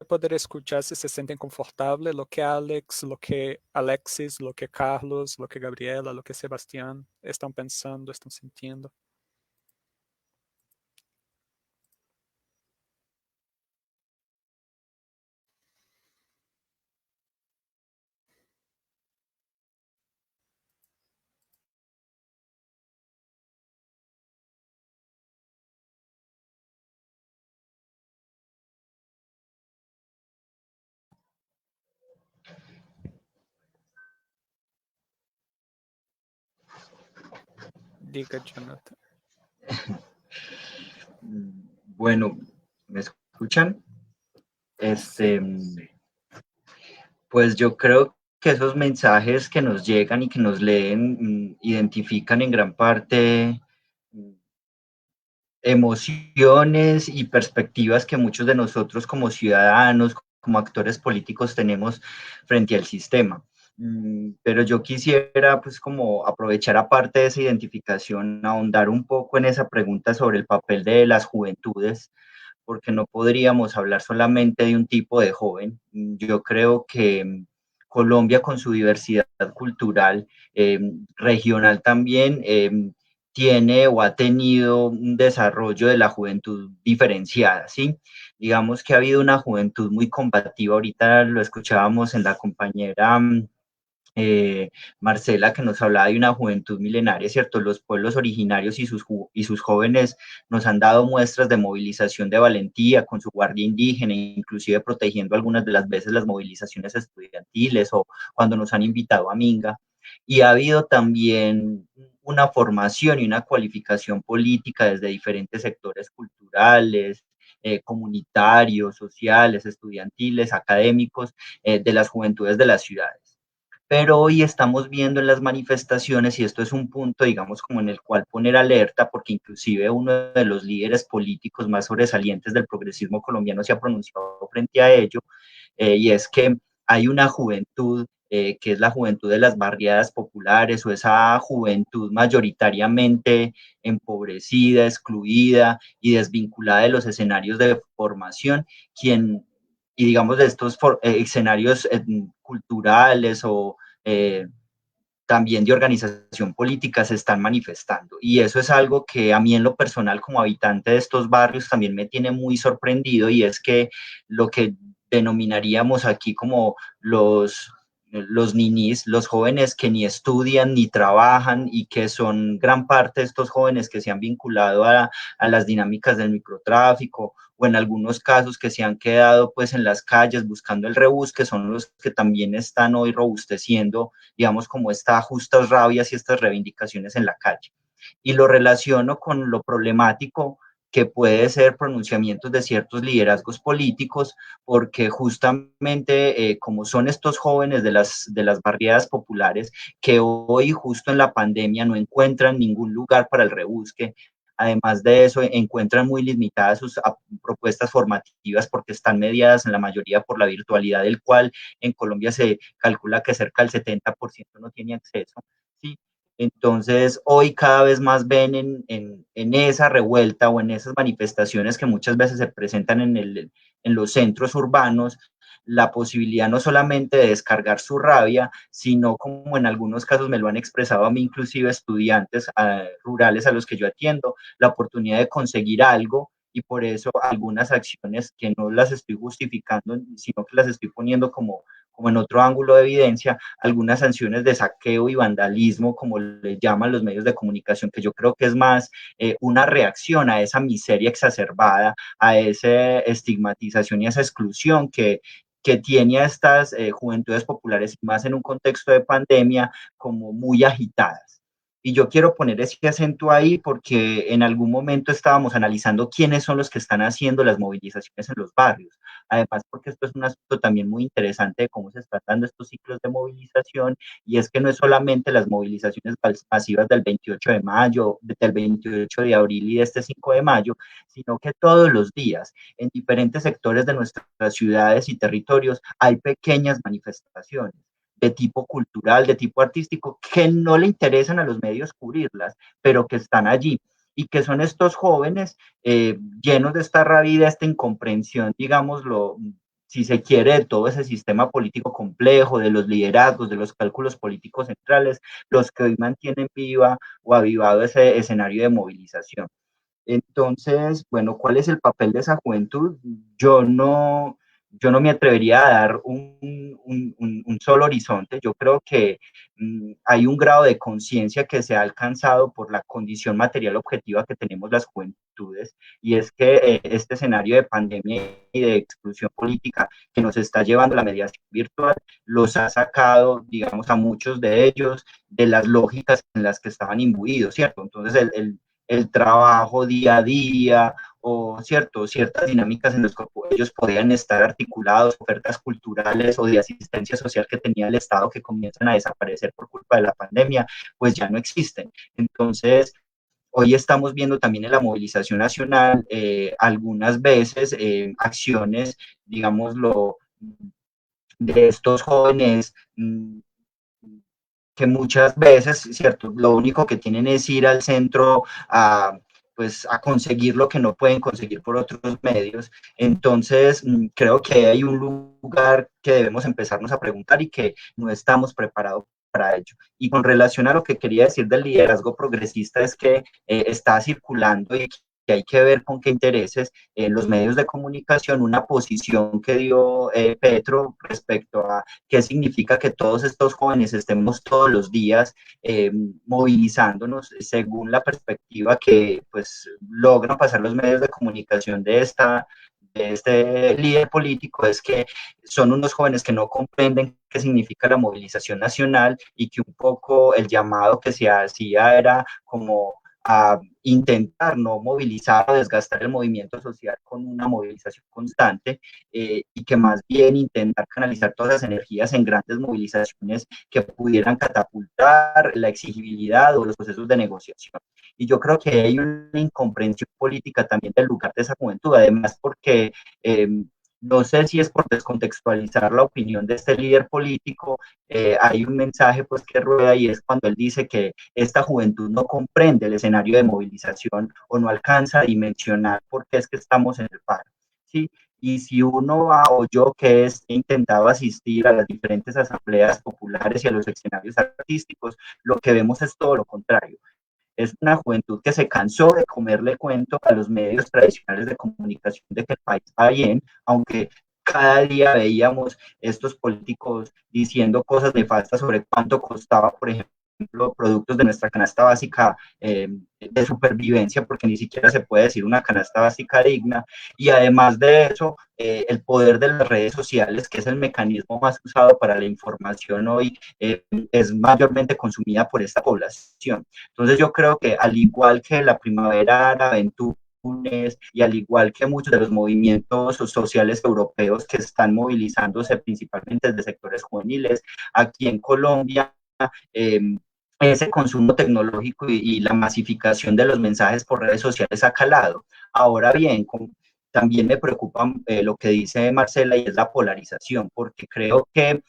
poder escuchar si se sienten confortables lo que Alex, lo que Alexis, lo que Carlos, lo que Gabriela, lo que Sebastián están pensando, están sintiendo. Diga, Jonathan. Bueno, ¿me escuchan? Sí. Pues yo creo que esos mensajes que nos llegan y que nos leen identifican en gran parte emociones y perspectivas que muchos de nosotros como ciudadanos, como actores políticos tenemos frente al sistema. Pero yo quisiera pues como aprovechar aparte de esa identificación, ahondar un poco en esa pregunta sobre el papel de las juventudes, porque no podríamos hablar solamente de un tipo de joven. Yo creo que Colombia con su diversidad cultural, regional también, tiene o ha tenido un desarrollo de la juventud diferenciada, ¿sí? Digamos que ha habido una juventud muy combativa, ahorita lo escuchábamos en la compañera Marcela, que nos hablaba de una juventud milenaria, ¿cierto? Los pueblos originarios y sus jóvenes nos han dado muestras de movilización de valentía con su guardia indígena, inclusive protegiendo algunas de las veces las movilizaciones estudiantiles o cuando nos han invitado a Minga. Y ha habido también una formación y una cualificación política desde diferentes sectores culturales, comunitarios, sociales, estudiantiles, académicos, de las juventudes de las ciudades. Pero hoy estamos viendo en las manifestaciones, y esto es un punto, digamos, como en el cual poner alerta, porque inclusive uno de los líderes políticos más sobresalientes del progresismo colombiano se ha pronunciado frente a ello, y es que hay una juventud que es la juventud de las barriadas populares o esa juventud mayoritariamente empobrecida, excluida y desvinculada de los escenarios de formación, quien, y digamos de estos escenarios culturales o también de organización política se están manifestando. Y eso es algo que a mí en lo personal como habitante de estos barrios también me tiene muy sorprendido, y es que lo que denominaríamos aquí como los ninis, los jóvenes que ni estudian ni trabajan y que son gran parte de estos jóvenes que se han vinculado a las dinámicas del microtráfico o en algunos casos que se han quedado pues en las calles buscando el rebusque, son los que también están hoy robusteciendo, digamos, como estas justas rabias y estas reivindicaciones en la calle. Y lo relaciono con lo problemático que puede ser pronunciamientos de ciertos liderazgos políticos, porque justamente como son estos jóvenes de las barriadas populares que hoy justo en la pandemia no encuentran ningún lugar para el rebusque, además de eso encuentran muy limitadas sus propuestas formativas porque están mediadas en la mayoría por la virtualidad, del cual en Colombia se calcula que cerca del 70% no tiene acceso, ¿sí? Entonces, hoy cada vez más ven en esa revuelta o en esas manifestaciones que muchas veces se presentan en los centros urbanos, la posibilidad no solamente de descargar su rabia, sino como en algunos casos me lo han expresado a mí, inclusive estudiantes rurales a los que yo atiendo, la oportunidad de conseguir algo, y por eso algunas acciones que no las estoy justificando, sino que las estoy poniendo como en otro ángulo de evidencia, algunas sanciones de saqueo y vandalismo, como le llaman los medios de comunicación, que yo creo que es más una reacción a esa miseria exacerbada, a esa estigmatización y esa exclusión que tiene a estas juventudes populares, más en un contexto de pandemia, como muy agitadas. Y yo quiero poner ese acento ahí porque en algún momento estábamos analizando quiénes son los que están haciendo las movilizaciones en los barrios. Además, porque esto es un aspecto también muy interesante de cómo se están dando estos ciclos de movilización, y es que no es solamente las movilizaciones masivas del 28 de mayo, del 28 de abril y de este 5 de mayo, sino que todos los días, en diferentes sectores de nuestras ciudades y territorios, hay pequeñas manifestaciones de tipo cultural, de tipo artístico, que no le interesan a los medios cubrirlas, pero que están allí, y que son estos jóvenes llenos de esta rabia, de esta incomprensión, digámoslo, si se quiere, de todo ese sistema político complejo, de los liderazgos, de los cálculos políticos centrales, los que hoy mantienen viva o avivado ese escenario de movilización. Entonces, bueno, ¿cuál es el papel de esa juventud? Yo no me atrevería a dar un solo horizonte. Yo creo que hay un grado de conciencia que se ha alcanzado por la condición material objetiva que tenemos las juventudes, y es que este escenario de pandemia y de exclusión política que nos está llevando a la mediación virtual los ha sacado, digamos, a muchos de ellos de las lógicas en las que estaban imbuidos, ¿cierto? Entonces, el trabajo día a día o ciertas dinámicas en las que ellos podían estar articulados, ofertas culturales o de asistencia social que tenía el Estado, que comienzan a desaparecer por culpa de la pandemia, pues ya no existen. Entonces, hoy estamos viendo también en la movilización nacional algunas veces acciones, digámoslo, de estos jóvenes que muchas veces, ¿cierto? Lo único que tienen es ir al centro a, pues, a conseguir lo que no pueden conseguir por otros medios. Entonces, creo que hay un lugar que debemos empezarnos a preguntar y que no estamos preparados para ello. Y con relación a lo que quería decir del liderazgo progresista, es que está circulando y hay que ver con qué intereses en los medios de comunicación, una posición que dio Petro respecto a qué significa que todos estos jóvenes estemos todos los días movilizándonos según la perspectiva que pues logran pasar los medios de comunicación de este líder político, es que son unos jóvenes que no comprenden qué significa la movilización nacional y que un poco el llamado que se hacía era como a intentar no movilizar o desgastar el movimiento social con una movilización constante y que más bien intentar canalizar todas las energías en grandes movilizaciones que pudieran catapultar la exigibilidad o los procesos de negociación. Y yo creo que hay una incomprensión política también del lugar de esa juventud, además porque no sé si es por descontextualizar la opinión de este líder político, hay un mensaje pues que rueda y es cuando él dice que esta juventud no comprende el escenario de movilización o no alcanza a dimensionar por qué es que estamos en el paro, ¿sí? Y si uno va, o yo que he intentado asistir a las diferentes asambleas populares y a los escenarios artísticos, lo que vemos es todo lo contrario. Es una juventud que se cansó de comerle cuento a los medios tradicionales de comunicación de que el país va bien, aunque cada día veíamos estos políticos diciendo cosas nefastas sobre cuánto costaba, por ejemplo, productos de nuestra canasta básica de supervivencia, porque ni siquiera se puede decir una canasta básica digna, y además de eso, el poder de las redes sociales, que es el mecanismo más usado para la información hoy, es mayormente consumida por esta población. Entonces yo creo que al igual que la primavera árabe y al igual que muchos de los movimientos sociales europeos que están movilizándose principalmente desde sectores juveniles, aquí en Colombia eh, ese consumo tecnológico y la masificación de los mensajes por redes sociales ha calado. Ahora bien, también me preocupa lo que dice Marcela y es la polarización, porque creo que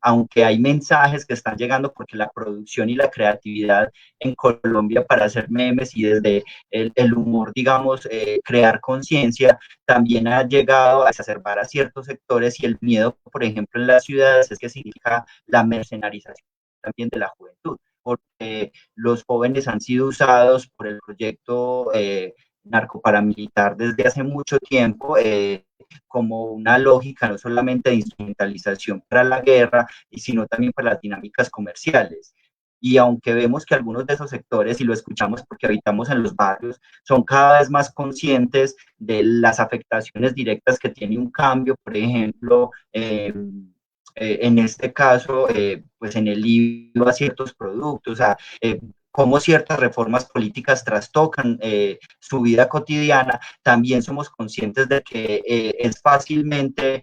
aunque hay mensajes que están llegando porque la producción y la creatividad en Colombia para hacer memes y desde el humor, digamos, crear conciencia, también ha llegado a exacerbar a ciertos sectores y el miedo, por ejemplo, en las ciudades es que significa la mercenarización también de la juventud, porque los jóvenes han sido usados por el proyecto narcoparamilitar desde hace mucho tiempo, como una lógica no solamente de instrumentalización para la guerra, sino también para las dinámicas comerciales. Y aunque vemos que algunos de esos sectores, y lo escuchamos porque habitamos en los barrios, son cada vez más conscientes de las afectaciones directas que tiene un cambio, por ejemplo, en este caso, pues en el IVA a ciertos productos, o sea, cómo ciertas reformas políticas trastocan su vida cotidiana, también somos conscientes de que es fácilmente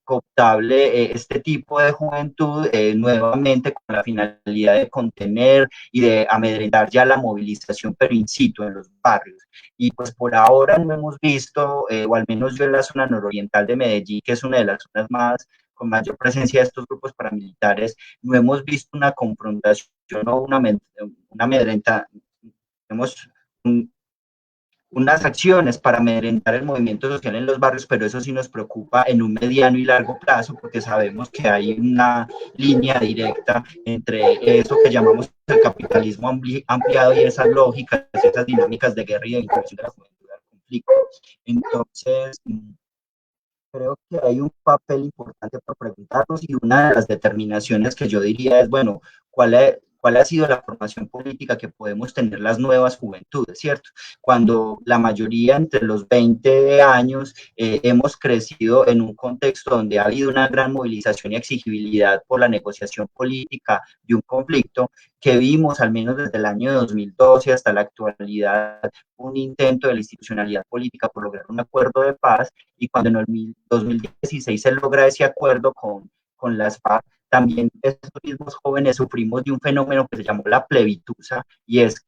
cooptable este tipo de juventud nuevamente con la finalidad de contener y de amedrentar ya la movilización, pero in situ en los barrios. Y pues por ahora no hemos visto, o al menos yo en la zona nororiental de Medellín, que es una de las zonas más con mayor presencia de estos grupos paramilitares, no hemos visto una confrontación o una amedrenta, tenemos unas acciones para amedrentar el movimiento social en los barrios, pero eso sí nos preocupa en un mediano y largo plazo, porque sabemos que hay una línea directa entre eso que llamamos el capitalismo ampliado y esas lógicas, esas dinámicas de guerra y de inclusión de la juventud al conflicto. Entonces, creo que hay un papel importante por preguntarnos y una de las determinaciones que yo diría es, bueno, ¿cuál ha sido la formación política que podemos tener las nuevas juventudes, cierto? Cuando la mayoría entre los 20 años hemos crecido en un contexto donde ha habido una gran movilización y exigibilidad por la negociación política de un conflicto que vimos al menos desde el año 2012 hasta la actualidad un intento de la institucionalidad política por lograr un acuerdo de paz, y cuando en el 2016 se logra ese acuerdo con las FARC, también estos mismos jóvenes sufrimos de un fenómeno que se llamó la plebitusa, y es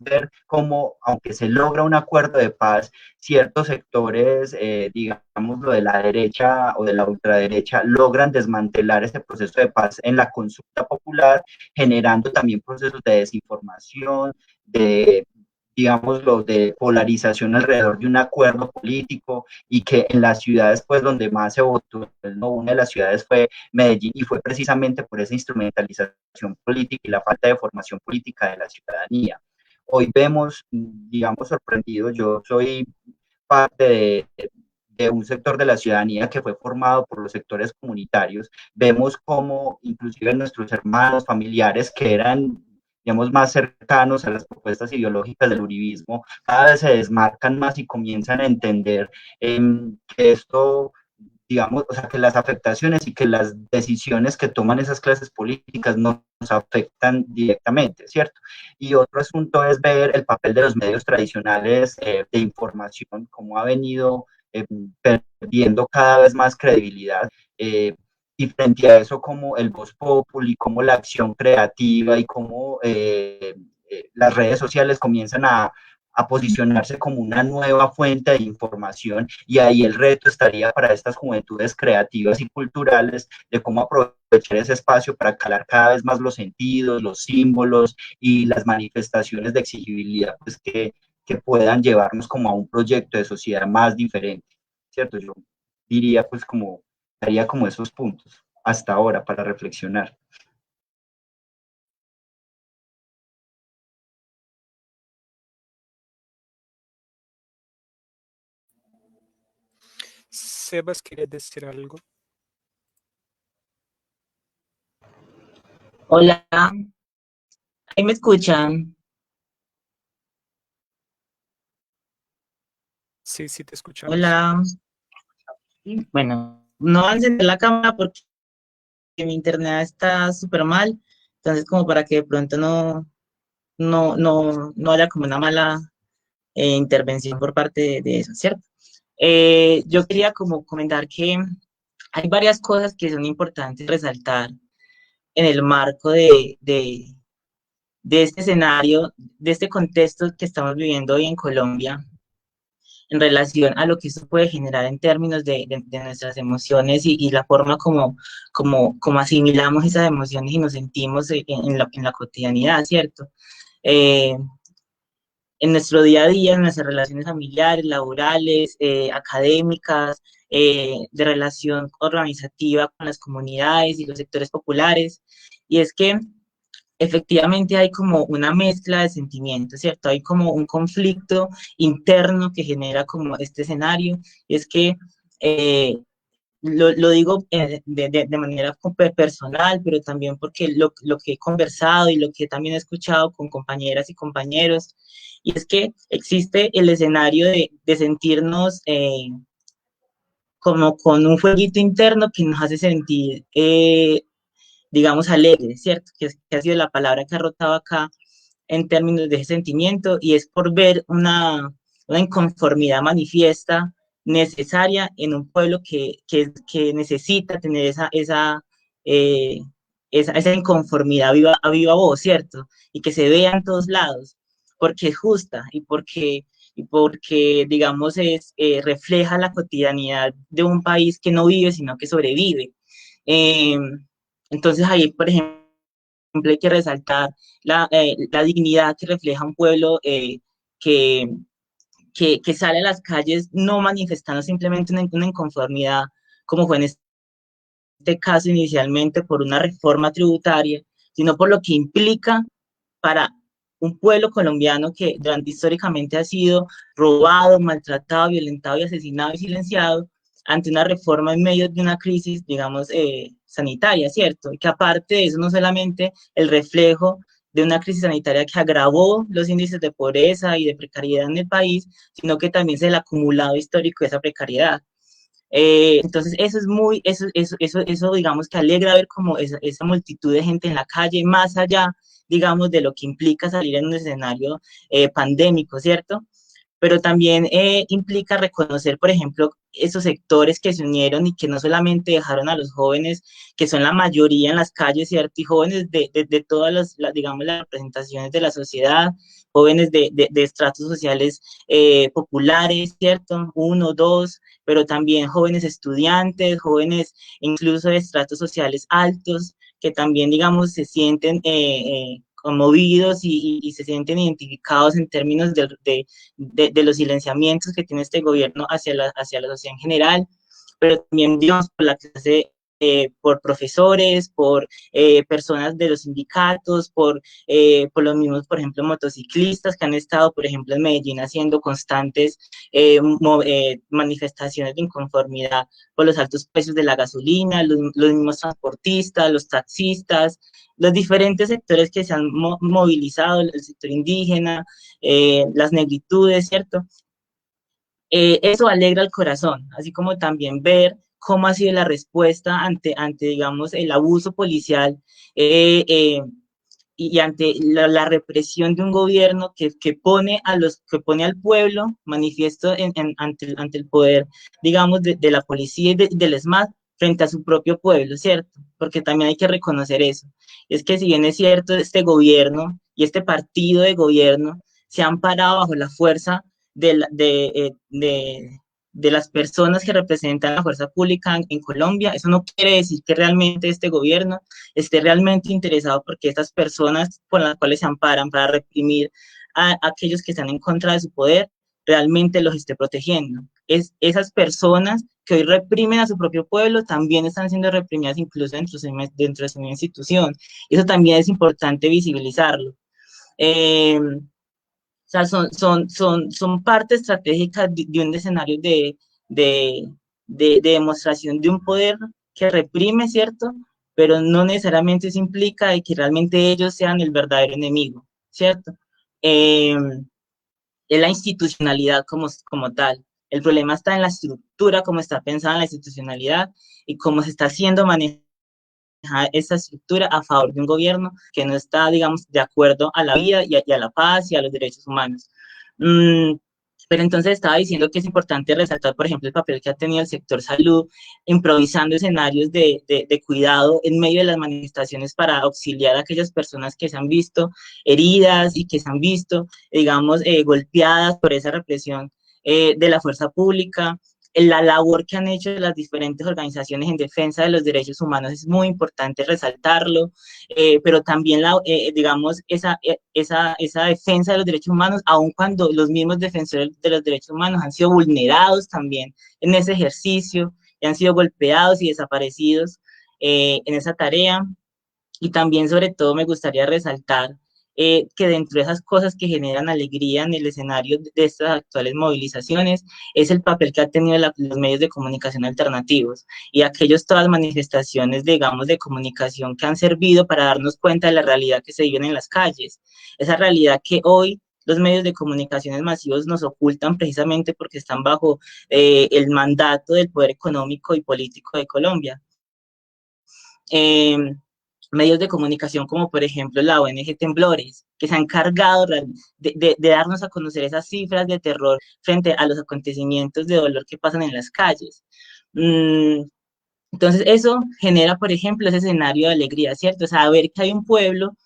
ver cómo, aunque se logra un acuerdo de paz, ciertos sectores, digamos lo de la derecha o de la ultraderecha, logran desmantelar ese proceso de paz en la consulta popular, generando también procesos de desinformación, de digámoslo, de polarización alrededor de un acuerdo político, y que en las ciudades, pues, donde más se votó, pues, no, una de las ciudades fue Medellín, y fue precisamente por esa instrumentalización política y la falta de formación política de la ciudadanía. hoy vemos, digamos, sorprendidos. Yo soy parte de un sector de la ciudadanía que fue formado por los sectores comunitarios. Vemos cómo inclusive nuestros hermanos, familiares que eran, digamos, más cercanos a las propuestas ideológicas del uribismo, cada vez se desmarcan más y comienzan a entender que esto, digamos, o sea, que las afectaciones y que las decisiones que toman esas clases políticas nos afectan directamente, ¿cierto? Y otro asunto es ver el papel de los medios tradicionales de información, cómo ha venido perdiendo cada vez más credibilidad. Y frente a eso, como el Voz Populi, como la acción creativa y cómo las redes sociales comienzan a posicionarse como una nueva fuente de información, y ahí el reto estaría para estas juventudes creativas y culturales de cómo aprovechar ese espacio para calar cada vez más los sentidos, los símbolos y las manifestaciones de exigibilidad, pues, que puedan llevarnos como a un proyecto de sociedad más diferente, ¿cierto? Yo diría, pues, como, daría como esos puntos hasta ahora para reflexionar. Sebas quería decir algo. Hola, ¿ahí me escuchan? Sí, sí, te escuchamos. Hola. Bueno, no voy a encender la cámara porque mi internet está súper mal, entonces como para que de pronto no haya como una mala intervención por parte de eso, ¿cierto? Yo quería como comentar que hay varias cosas que son importantes resaltar en el marco de este escenario, de este contexto que estamos viviendo hoy en Colombia, en relación a lo que eso puede generar en términos de nuestras emociones y la forma como asimilamos esas emociones y nos sentimos en la cotidianidad, ¿cierto? Eh, en nuestro día a día, en nuestras relaciones familiares, laborales, académicas, de relación organizativa con las comunidades y los sectores populares. Y es que efectivamente hay como una mezcla de sentimientos, ¿cierto? Hay como un conflicto interno que genera como este escenario, y es que lo digo de manera personal, pero también porque lo que he conversado y lo que también he escuchado con compañeras y compañeros, y es que existe el escenario de sentirnos como con un fueguito interno que nos hace sentir digamos, alegre, ¿cierto? Que ha sido la palabra que ha rotado acá en términos de ese sentimiento, y es por ver una inconformidad manifiesta, necesaria en un pueblo que necesita tener eh, esa inconformidad a viva voz, ¿cierto? Y que se vea en todos lados, porque es justa y porque digamos, refleja la cotidianidad de un país que no vive, sino que sobrevive. Eh, entonces ahí, por ejemplo, hay que resaltar la dignidad que refleja un pueblo que, que sale a las calles no manifestando simplemente una inconformidad, como fue en este caso inicialmente por una reforma tributaria, sino por lo que implica para un pueblo colombiano que durante históricamente ha sido robado, maltratado, violentado y asesinado y silenciado, ante una reforma en medio de una crisis, digamos, sanitaria, ¿cierto? Y que aparte de eso, no solamente el reflejo de una crisis sanitaria que agravó los índices de pobreza y de precariedad en el país, sino que también es el acumulado histórico de esa precariedad. Entonces, eso es eso digamos que alegra ver como esa multitud de gente en la calle, más allá, digamos, de lo que implica salir en un escenario pandémico, ¿cierto? Pero también implica reconocer, por ejemplo, esos sectores que se unieron y que no solamente dejaron a los jóvenes, que son la mayoría en las calles, ¿cierto? Y jóvenes de todas digamos, las representaciones de la sociedad, jóvenes de estratos sociales populares, ¿cierto? Uno, dos, pero también jóvenes estudiantes, jóvenes incluso de estratos sociales altos, que también, digamos, se sienten conmovidos y se sienten identificados en términos de los silenciamientos que tiene este gobierno hacia la sociedad en general, pero también, digamos, por la clase por profesores, por personas de los sindicatos, por los mismos, por ejemplo, motociclistas que han estado, por ejemplo, en Medellín haciendo constantes manifestaciones de inconformidad por los altos precios de la gasolina, los mismos transportistas, los taxistas, los diferentes sectores que se han movilizado, el sector indígena, las negritudes, ¿cierto? Eso alegra el corazón, así como también ver cómo ha sido la respuesta ante digamos, el abuso policial y ante la represión de un gobierno que pone al pueblo manifiesto ante el poder, digamos, de la policía y del ESMAD frente a su propio pueblo, ¿cierto? Porque también hay que reconocer eso. Es que si bien es cierto, este gobierno y este partido de gobierno se han parado bajo la fuerza de las personas que representan la fuerza pública en Colombia, eso no quiere decir que realmente este gobierno esté realmente interesado porque estas personas por las cuales se amparan para reprimir a aquellos que están en contra de su poder, realmente los esté protegiendo. Esas personas que hoy reprimen a su propio pueblo también están siendo reprimidas incluso dentro de su institución. Eso también es importante visibilizarlo. O sea, son parte estratégica de un escenario de demostración de un poder que reprime, ¿cierto? Pero no necesariamente eso implica de que realmente ellos sean el verdadero enemigo, ¿cierto? Es la institucionalidad como tal. El problema está en la estructura, cómo está pensada la institucionalidad y cómo se está haciendo manejada esa estructura a favor de un gobierno que no está, digamos, de acuerdo a la vida y a la paz y a los derechos humanos. Pero entonces estaba diciendo que es importante resaltar, por ejemplo, el papel que ha tenido el sector salud, improvisando escenarios de cuidado en medio de las manifestaciones para auxiliar a aquellas personas que se han visto heridas y que se han visto, digamos, golpeadas por esa represión de la fuerza pública. La labor que han hecho las diferentes organizaciones en defensa de los derechos humanos es muy importante resaltarlo, pero también, digamos, esa defensa de los derechos humanos, aun cuando los mismos defensores de los derechos humanos han sido vulnerados también en ese ejercicio, y han sido golpeados y desaparecidos en esa tarea. Y también, sobre todo, me gustaría resaltar que dentro de esas cosas que generan alegría en el escenario de estas actuales movilizaciones es el papel que han tenido los medios de comunicación alternativos y todas las manifestaciones, digamos, de comunicación que han servido para darnos cuenta de la realidad que se vive en las calles. Esa realidad que hoy los medios de comunicaciones masivos nos ocultan precisamente porque están bajo el mandato del poder económico y político de Colombia. Medios de comunicación como por ejemplo la ONG Temblores, que se han encargado de darnos a conocer esas cifras de terror frente a los acontecimientos de dolor que pasan en las calles. Entonces eso genera, por ejemplo, ese escenario de alegría, ¿cierto? O sea, ver que hay un pueblo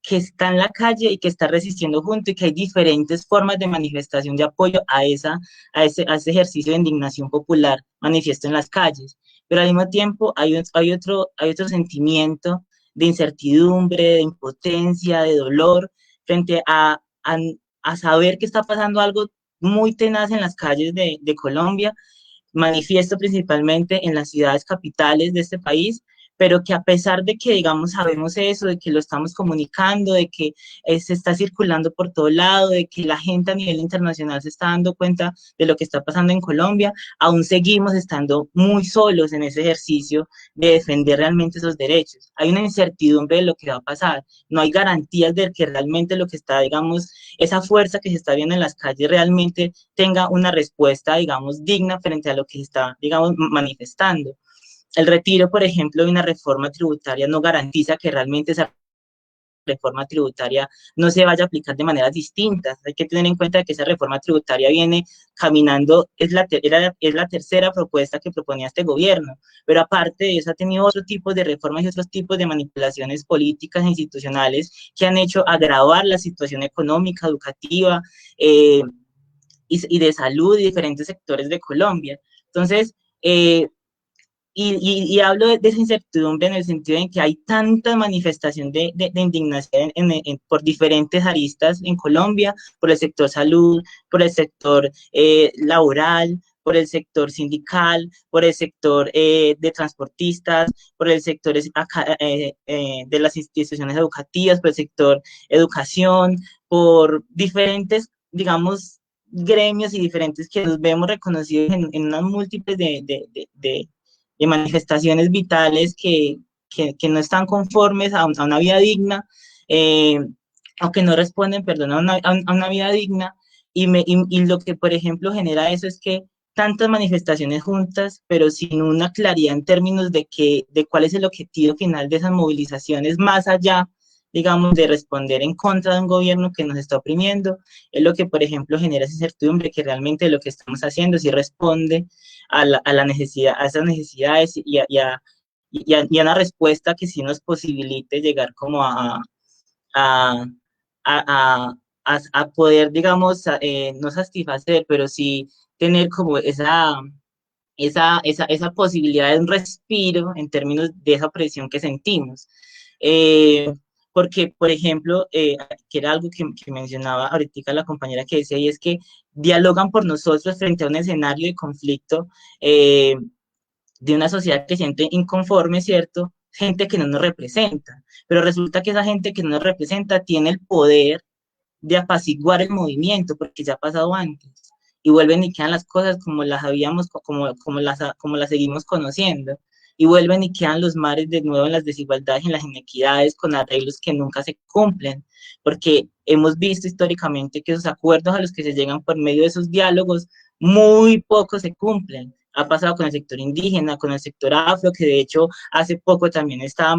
que está en la calle y que está resistiendo junto y que hay diferentes formas de manifestación de apoyo a ese ejercicio de indignación popular manifiesto en las calles. Pero al mismo tiempo hay otro sentimiento de incertidumbre, de impotencia, de dolor, frente a saber que está pasando algo muy tenaz en las calles de Colombia, manifiesto principalmente en las ciudades capitales de este país, pero que a pesar de que, digamos, sabemos eso, de que lo estamos comunicando, de que se está circulando por todo lado, de que la gente a nivel internacional se está dando cuenta de lo que está pasando en Colombia, aún seguimos estando muy solos en ese ejercicio de defender realmente esos derechos. Hay una incertidumbre de lo que va a pasar, no hay garantías de que realmente lo que está, digamos, esa fuerza que se está viendo en las calles realmente tenga una respuesta, digamos, digna frente a lo que se está, digamos, manifestando. El retiro, por ejemplo, de una reforma tributaria no garantiza que realmente esa reforma tributaria no se vaya a aplicar de maneras distintas. Hay que tener en cuenta que esa reforma tributaria viene caminando, es la tercera propuesta que proponía este gobierno, pero aparte de eso ha tenido otro tipo de reformas y otros tipos de manipulaciones políticas e institucionales que han hecho agravar la situación económica, educativa y de salud y diferentes sectores de Colombia. Entonces, y hablo de esa incertidumbre en el sentido en que hay tanta manifestación de indignación por diferentes aristas en Colombia, por el sector salud, por el sector laboral, por el sector sindical, por el sector de transportistas, por el sector de las instituciones educativas, por el sector educación, por diferentes, digamos, gremios y diferentes que nos vemos reconocidos en unas múltiples de manifestaciones vitales que no están conformes a una vida digna, o que no responden, perdón, a una vida digna, y lo que, por ejemplo, genera eso es que tantas manifestaciones juntas, pero sin una claridad en términos de cuál es el objetivo final de esas movilizaciones, más allá, digamos, de responder en contra de un gobierno que nos está oprimiendo, es lo que, por ejemplo, genera esa incertidumbre que realmente lo que estamos haciendo sí responde a la necesidad, a esas necesidades y a una respuesta que sí nos posibilite llegar como a, a poder, digamos, no satisfacer, pero sí tener como esa posibilidad de un respiro en términos de esa presión que sentimos. Porque, por ejemplo, que era algo que mencionaba ahorita la compañera que decía, y es que dialogan por nosotros frente a un escenario de conflicto, de una sociedad que se siente inconforme, ¿cierto? Gente que no nos representa, pero resulta que esa gente que no nos representa tiene el poder de apaciguar el movimiento, porque ya ha pasado antes, y vuelven y quedan las cosas como las habíamos, como las seguimos conociendo, y vuelven y quedan los mares de nuevo en las desigualdades y en las inequidades con arreglos que nunca se cumplen, porque hemos visto históricamente que esos acuerdos a los que se llegan por medio de esos diálogos, muy pocos se cumplen. Ha pasado con el sector indígena, con el sector afro, que de hecho hace poco también está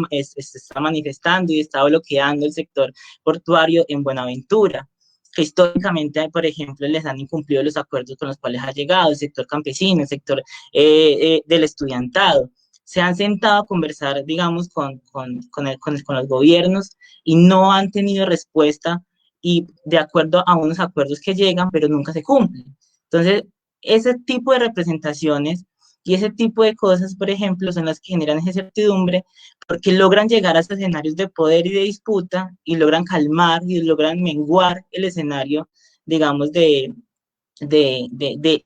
manifestando y está bloqueando el sector portuario en Buenaventura, que históricamente, por ejemplo, les han incumplido los acuerdos con los cuales ha llegado el sector campesino, el sector del estudiantado. Se han sentado a conversar, digamos, con los gobiernos y no han tenido respuesta y de acuerdo a unos acuerdos que llegan, pero nunca se cumplen. Entonces, ese tipo de representaciones y ese tipo de cosas, por ejemplo, son las que generan esa incertidumbre porque logran llegar a estos escenarios de poder y de disputa y logran calmar y logran menguar el escenario, digamos, de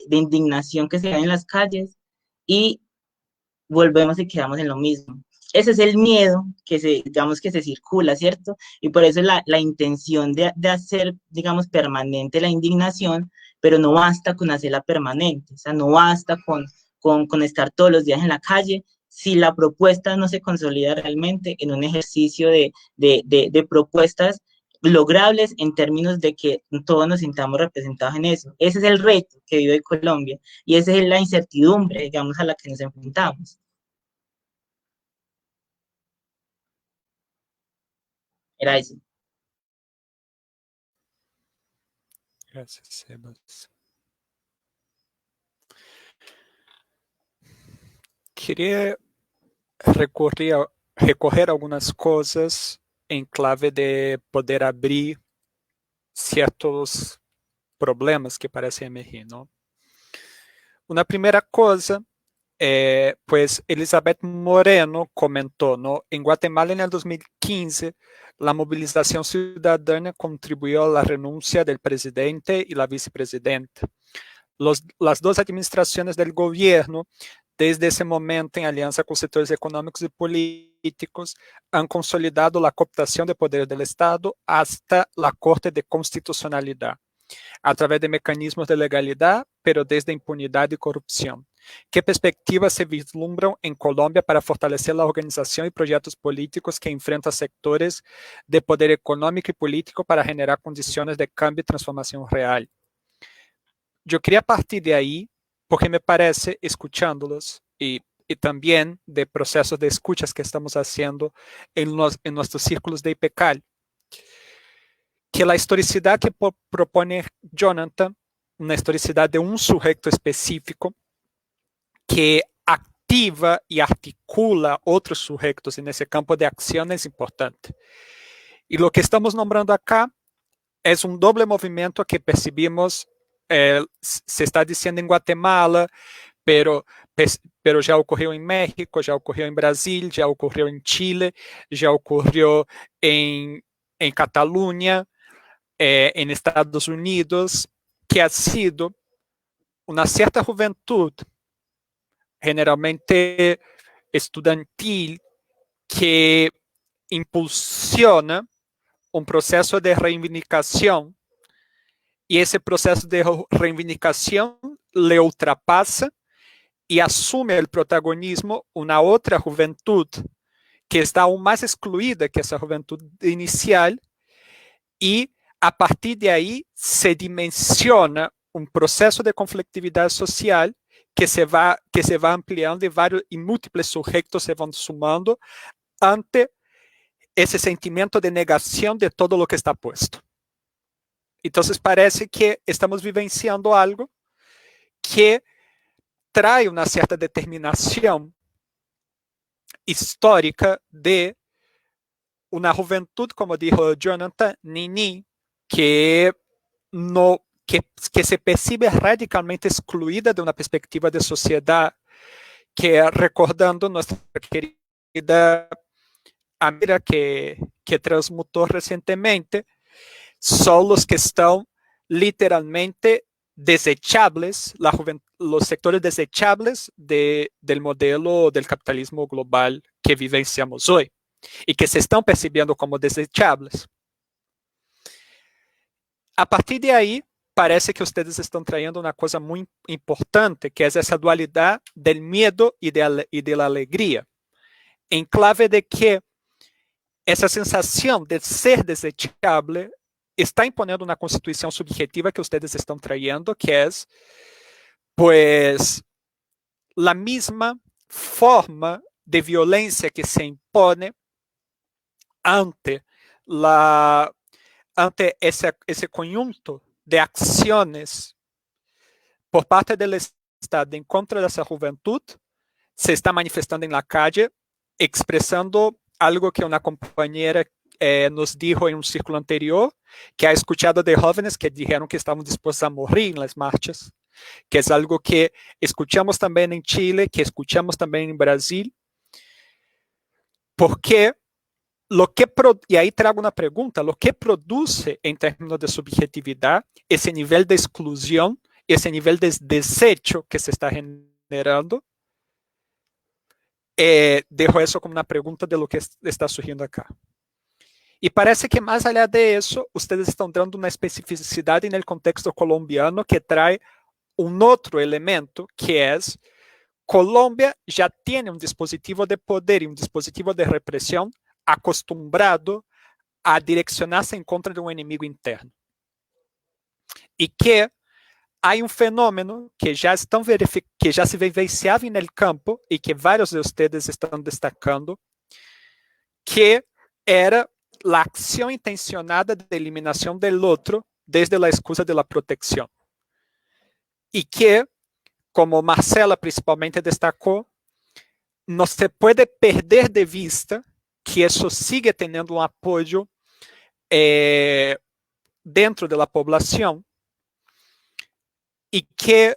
indignación que se da en las calles y volvemos y quedamos en lo mismo. Ese es el miedo digamos, que se circula, ¿cierto? Y por eso la intención de hacer, digamos, permanente la indignación, pero no basta con hacerla permanente, o sea, no basta con estar todos los días en la calle, si la propuesta no se consolida realmente en un ejercicio de propuestas logrables en términos de que todos nos sintamos representados en eso. Ese es el reto que vive Colombia y esa es la incertidumbre, digamos, a la que nos enfrentamos. Era eso. Gracias, Sebas. Queria recorrer algumas coisas em clave de poder abrir certos problemas que parecem emergir, não? Uma primeira coisa, pues Elizabeth Moreno comentou, ¿no? En Guatemala en el 2015, la movilización ciudadana contribuyó a la renuncia del presidente y la vicepresidenta. Las dos administraciones del gobierno, desde ese momento, en alianza con sectores económicos y políticos, han consolidado la cooptación de poder del Estado hasta la Corte de Constitucionalidad, a través de mecanismos de legalidad, pero desde impunidad y corrupción. ¿Qué perspectivas se vislumbran en Colombia para fortalecer la organización y proyectos políticos que enfrentan sectores de poder económico y político para generar condiciones de cambio y transformación real? Yo quería partir de ahí porque me parece, escuchándolos y también de procesos de escuchas que estamos haciendo en nuestros círculos de IPECAL, que la historicidad que propone Jonathan, una historicidad de un sujeto específico que activa y articula otros sujetos en ese campo de acción es importante. Y lo que estamos nombrando acá es un doble movimiento que percibimos, se está diciendo en Guatemala, pero ya ocurrió en México, ya ocurrió en Brasil, ya ocurrió en Chile, ya ocurrió en Cataluña, en Estados Unidos, que ha sido una cierta juventud, generalmente estudiantil, que impulsiona un proceso de reivindicación, y ese proceso de reivindicación le ultrapasa y asume el protagonismo una otra juventud que está aún más excluida que esa juventud inicial, y a partir de ahí se dimensiona un proceso de conflictividad social que se va ampliando y múltiples sujetos se van sumando ante ese sentimiento de negación de todo lo que está puesto. Entonces parece que estamos vivenciando algo que trae una cierta determinación histórica de una juventud, como dijo Jonathan, Nini, que se percibe radicalmente excluida de una perspectiva de sociedad, que, recordando nuestra querida amiga que transmutó recientemente, son los que están literalmente desechables, los sectores desechables del modelo del capitalismo global que vivenciamos hoy, y que se están percibiendo como desechables. A partir de ahí, parece que ustedes están trayendo una cosa muy importante, que es esa dualidad del miedo y de la alegría, en clave de que essa sensação de ser desechable está imponiendo una constitución subjetiva que ustedes están trayendo, que es, pues, la misma forma de violencia que se impone ante ese conjunto de acciones por parte del Estado en contra de esa juventud, se está manifestando en la calle, expresando algo que una compañera nos dijo en un círculo anterior, que ha escuchado de jóvenes que dijeron que estaban dispuestos a morir en las marchas, que es algo que escuchamos también en Chile, que escuchamos también en Brasil, porque y ahí traigo una pregunta, lo que produce en términos de subjetividad ese nivel de exclusión, ese nivel de desecho que se está generando. Dejo eso como una pregunta de lo que está surgiendo acá. Y parece que más allá de eso, ustedes están dando una especificidad en el contexto colombiano que trae un otro elemento, que es Colombia ya tiene un dispositivo de poder y un dispositivo de represión acostumbrado a direccionarse en contra de un enemigo interno. Y que hay un fenómeno que ya se vivenciaba en el campo y que varios de ustedes están destacando, que era la acción intencionada de eliminación del otro desde la excusa de la protección. Y que, como Marcela principalmente destacó, no se puede perder de vista que eso sigue teniendo un apoyo dentro de la población, y que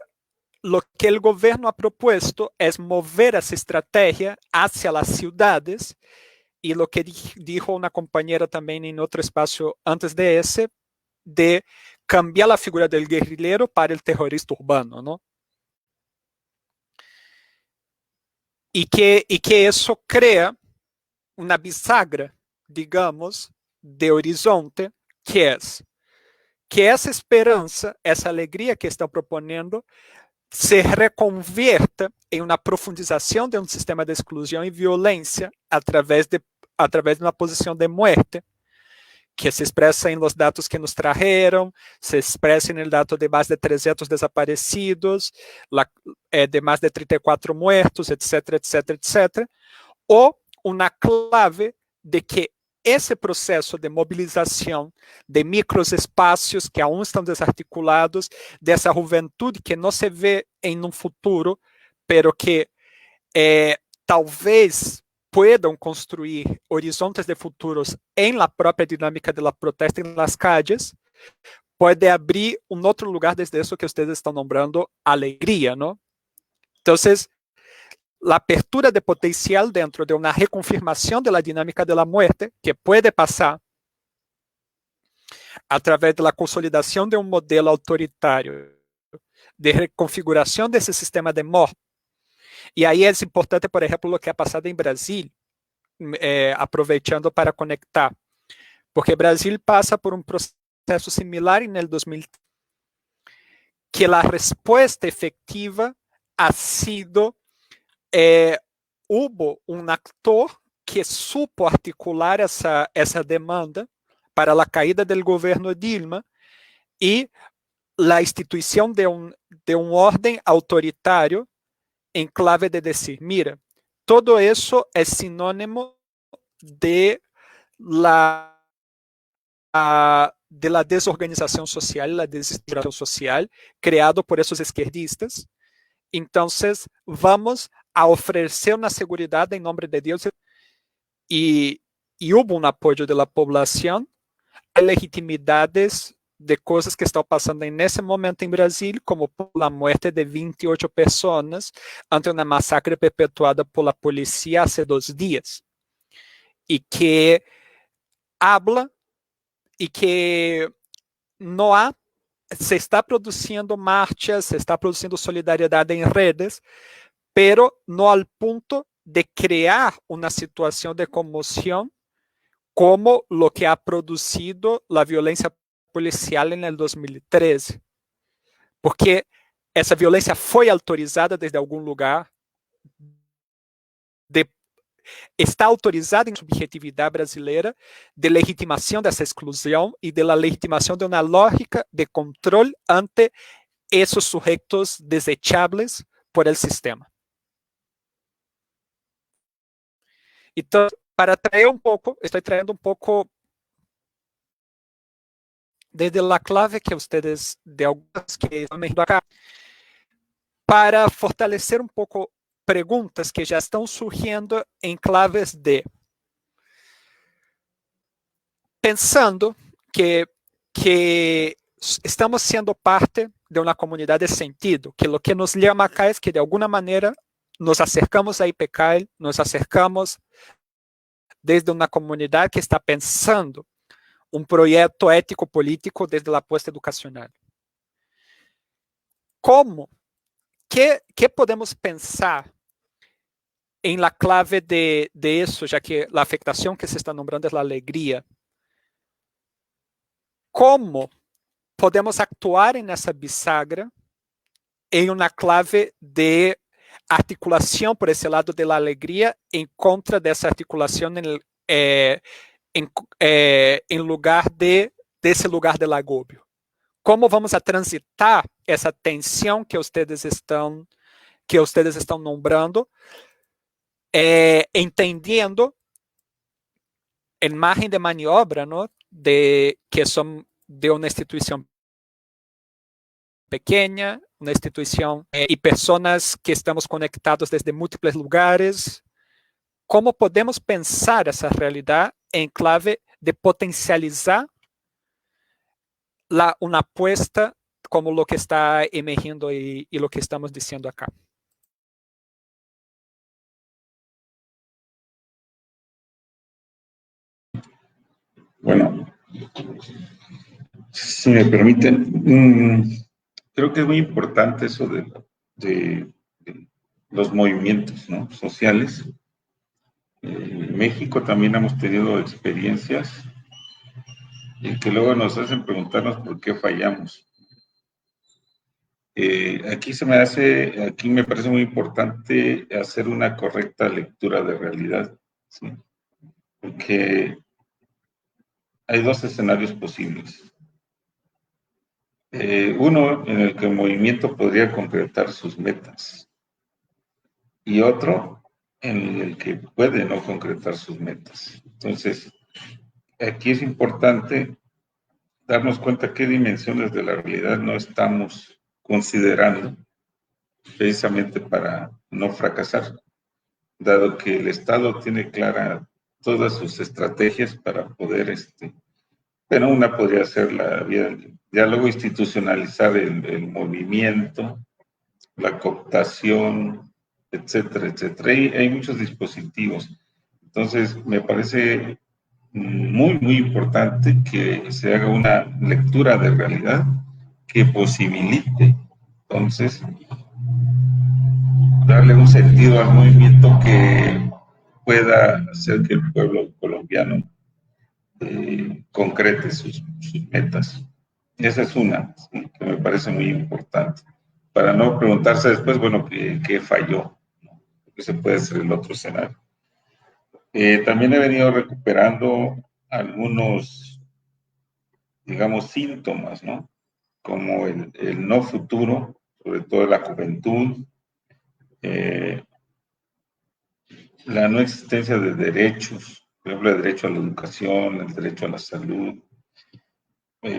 lo que el gobierno ha propuesto es mover esa estrategia hacia las ciudades, y lo que dijo una compañera también en otro espacio antes de ese, de cambiar la figura del guerrillero para el terrorista urbano, ¿no? Y que eso crea una bisagra, digamos, de horizonte, que es que essa esperança, essa alegria que estão propondo, se reconvierta em uma profundização de um sistema de exclusão e violência através de uma posição de muerte, que se expressa em los dados que nos trajeron, se expressa no dado de mais de 300 desaparecidos, de mais de 34 muertos, etc., etc., etc., ou uma clave de que esse processo de mobilização de microespaços que aún estão desarticulados, dessa juventude que não se vê em um futuro, pero que talvez puedan construir horizontes de futuros en la propia dinámica de la protesta en las calles, puede abrir un otro lugar desde eso que ustedes están nombrando alegría, ¿no? Entonces, la apertura de potencial dentro de una reconfirmación de la dinámica de la muerte, que puede pasar a través de la consolidación de un modelo autoritario de reconfiguração desse sistema de MOR. E aí é importante, por exemplo, o que ha passado em Brasil, aproveitando para conectar, porque Brasil passa por um processo similar em 2000, que a resposta efetiva ha sido, hubo um actor que supo articular essa demanda para a caída do governo Dilma e a instituição de um ordem autoritário em clave de dizer, mira, todo isso é sinônimo de la desorganização social, la desestruturação social, criado por esses esquerdistas. Então, vamos a oferecer uma segurança em nome de Deus e houve um apoio da população a legitimidades de coisas que estão passando nesse momento em Brasil, como a morte de 28 pessoas ante uma massacre perpetuada por a polícia há 2 dias. E que habla e que não há, se está produzindo marchas, se está produzindo solidariedade em redes, pero no al punto de criar uma situação de comoção como lo que ha produzido a violência policial em 2013. Porque essa violência foi autorizada desde algum lugar, está autorizada em subjetividade brasileira de legitimação dessa exclusão e de la legitimação de uma lógica de controle ante esses sujeitos desechables por el sistema. Então, para trazer um pouco, estou trazendo um pouco desde a clave que vocês, de algumas que estão vindo acá, para fortalecer um pouco perguntas que já estão surgindo em claves de pensando que estamos sendo parte de uma comunidade de sentido, que o que nos chama acá é que de alguma maneira nos acercamos a IPCAL, nos acercamos desde uma comunidade que está pensando um projeto ético-político desde a aposta educacional. Como? Que podemos pensar em la clave de isso, já que a afectação que se está nombrando é a alegria? Como podemos actuar nessa bisagra em uma clave de articulação por esse lado da alegria em contra dessa articulação em lugar desse lugar de agobio? Como vamos a transitar essa tensão que vocês estão nombrando, entendendo em margem de maniobra, ¿no? de que são de uma instituição pequena, uma instituição e pessoas que estamos conectados desde múltiplos lugares. Como podemos pensar essa realidade em clave de potencializar uma aposta como o que está emergindo e o que estamos dizendo acá? Bueno, si me permiten, creo que es muy importante eso de los movimientos, ¿no?, sociales. En México también hemos tenido experiencias que luego nos hacen preguntarnos por qué fallamos. Aquí me parece muy importante hacer una correcta lectura de realidad, ¿sí? Porque hay 2 escenarios posibles. Uno en el que el movimiento podría concretar sus metas y otro en el que puede no concretar sus metas. Entonces, aquí es importante darnos cuenta qué dimensiones de la realidad no estamos considerando precisamente para no fracasar, dado que el Estado tiene clara todas sus estrategias para poder, pero una podría ser la vía del diálogo, institucionalizar el movimiento, la cooptación, etcétera, etcétera. Hay muchos dispositivos. Entonces, me parece muy, muy importante que se haga una lectura de realidad que posibilite entonces darle un sentido al movimiento que pueda hacer que el pueblo colombiano concrete sus metas. Esa es una, ¿sí?, que me parece muy importante, para no preguntarse después, bueno, ¿qué falló? Que se puede hacer el otro escenario. También he venido recuperando algunos, digamos, síntomas, ¿no? Como el no futuro, sobre todo la juventud, la no existencia de derechos, por ejemplo, el derecho a la educación, el derecho a la salud.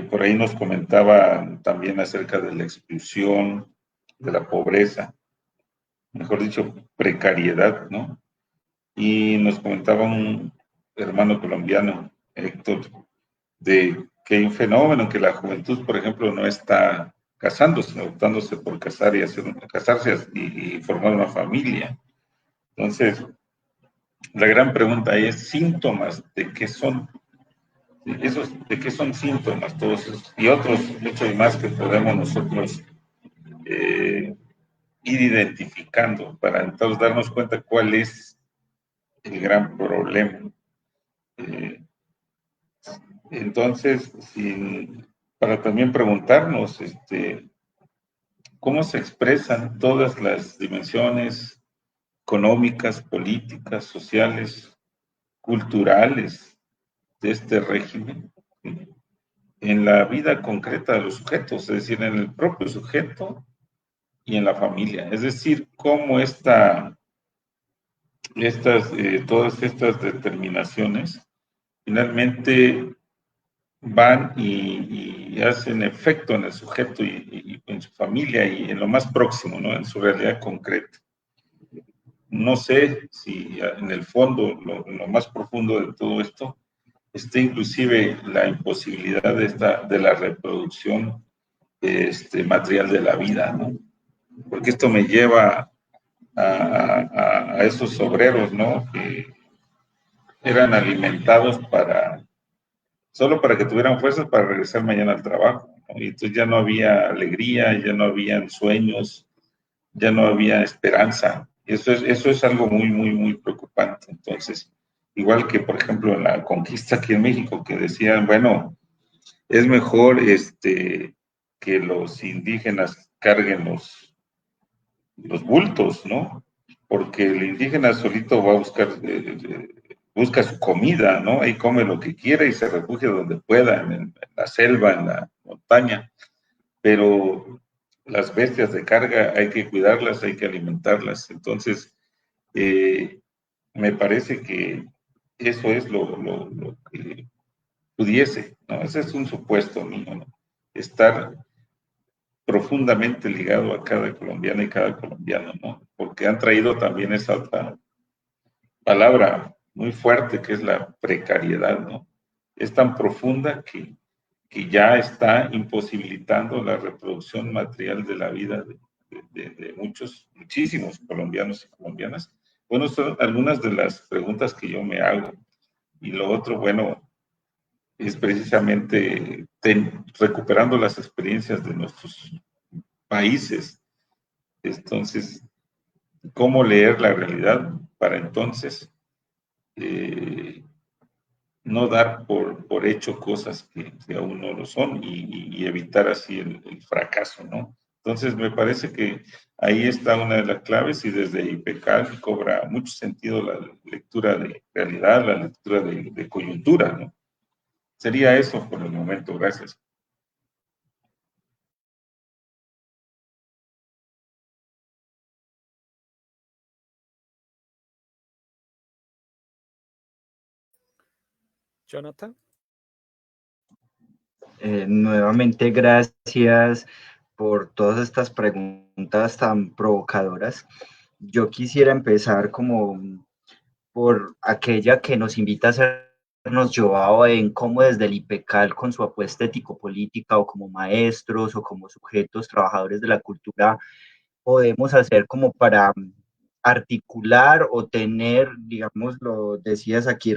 Por ahí nos comentaba también acerca de la exclusión, de la pobreza, mejor dicho, precariedad, ¿no? Y nos comentaba un hermano colombiano, Héctor, de que hay un fenómeno que la juventud, por ejemplo, no está casándose, optándose por casarse y formar una familia. Entonces, la gran pregunta ahí es síntomas de qué son, de qué son síntomas todos esos, y otros muchos más que podemos nosotros ir identificando para entonces darnos cuenta cuál es el gran problema. Entonces, para también preguntarnos cómo se expresan todas las dimensiones económicas, políticas, sociales, culturales de este régimen, ¿sí?, en la vida concreta de los sujetos, es decir, en el propio sujeto y en la familia. Es decir, cómo todas estas determinaciones finalmente van y hacen efecto en el sujeto y en su familia y en lo más próximo, ¿no?, en su realidad concreta. No sé si en el fondo, lo más profundo de todo esto, está inclusive la imposibilidad de la reproducción material de la vida, ¿no? Porque esto me lleva a esos obreros, ¿no?, que eran alimentados solo para que tuvieran fuerzas para regresar mañana al trabajo, ¿no? Y entonces ya no había alegría, ya no habían sueños, ya no había esperanza. Eso es algo muy, muy, muy preocupante. Entonces, igual que, por ejemplo, en la conquista aquí en México, que decían, bueno, es mejor que los indígenas carguen los bultos, ¿no? Porque el indígena solito va a busca su comida, ¿no? Ahí come lo que quiera y se refugia donde pueda, en la selva, en la montaña. Pero las bestias de carga hay que cuidarlas, hay que alimentarlas. Entonces, me parece que eso es lo que pudiese, ¿no? Ese es un supuesto mío, ¿no? Estar profundamente ligado a cada colombiana y cada colombiano, ¿no? Porque han traído también esa otra palabra muy fuerte que es la precariedad, ¿no? Es tan profunda que ya está imposibilitando la reproducción material de la vida de muchísimos colombianos y colombianas. Bueno, son algunas de las preguntas que yo me hago. Y lo otro, bueno, es precisamente recuperando las experiencias de nuestros países. Entonces, ¿cómo leer la realidad para entonces no dar por hecho cosas que aún no lo son y evitar así el fracaso, ¿no? Entonces, me parece que ahí está una de las claves y desde IPECAL cobra mucho sentido la lectura de realidad, la lectura de coyuntura, ¿no? Sería eso por el momento. Gracias. Jonathan. Nuevamente, gracias por todas estas preguntas tan provocadoras. Yo quisiera empezar como por aquella que nos invita a hacernos Joao en cómo desde el IPECAL con su apuesta ético-política o como maestros o como sujetos trabajadores de la cultura podemos hacer como para articular o tener, digamos, lo decías aquí,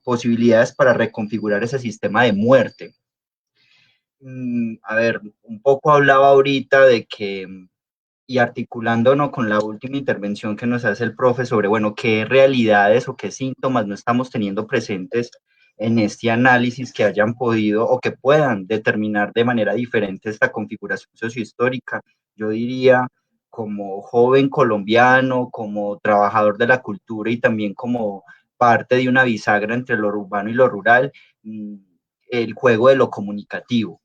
posibilidades para reconfigurar ese sistema de muerte. A ver, un poco hablaba ahorita de que y articulándonos con la última intervención que nos hace el profe sobre, bueno, qué realidades o qué síntomas no estamos teniendo presentes en este análisis que hayan podido o que puedan determinar de manera diferente esta configuración sociohistórica. Yo diría, como joven colombiano, como trabajador de la cultura y también como parte de una bisagra entre lo urbano y lo rural, el juego de lo comunicativo.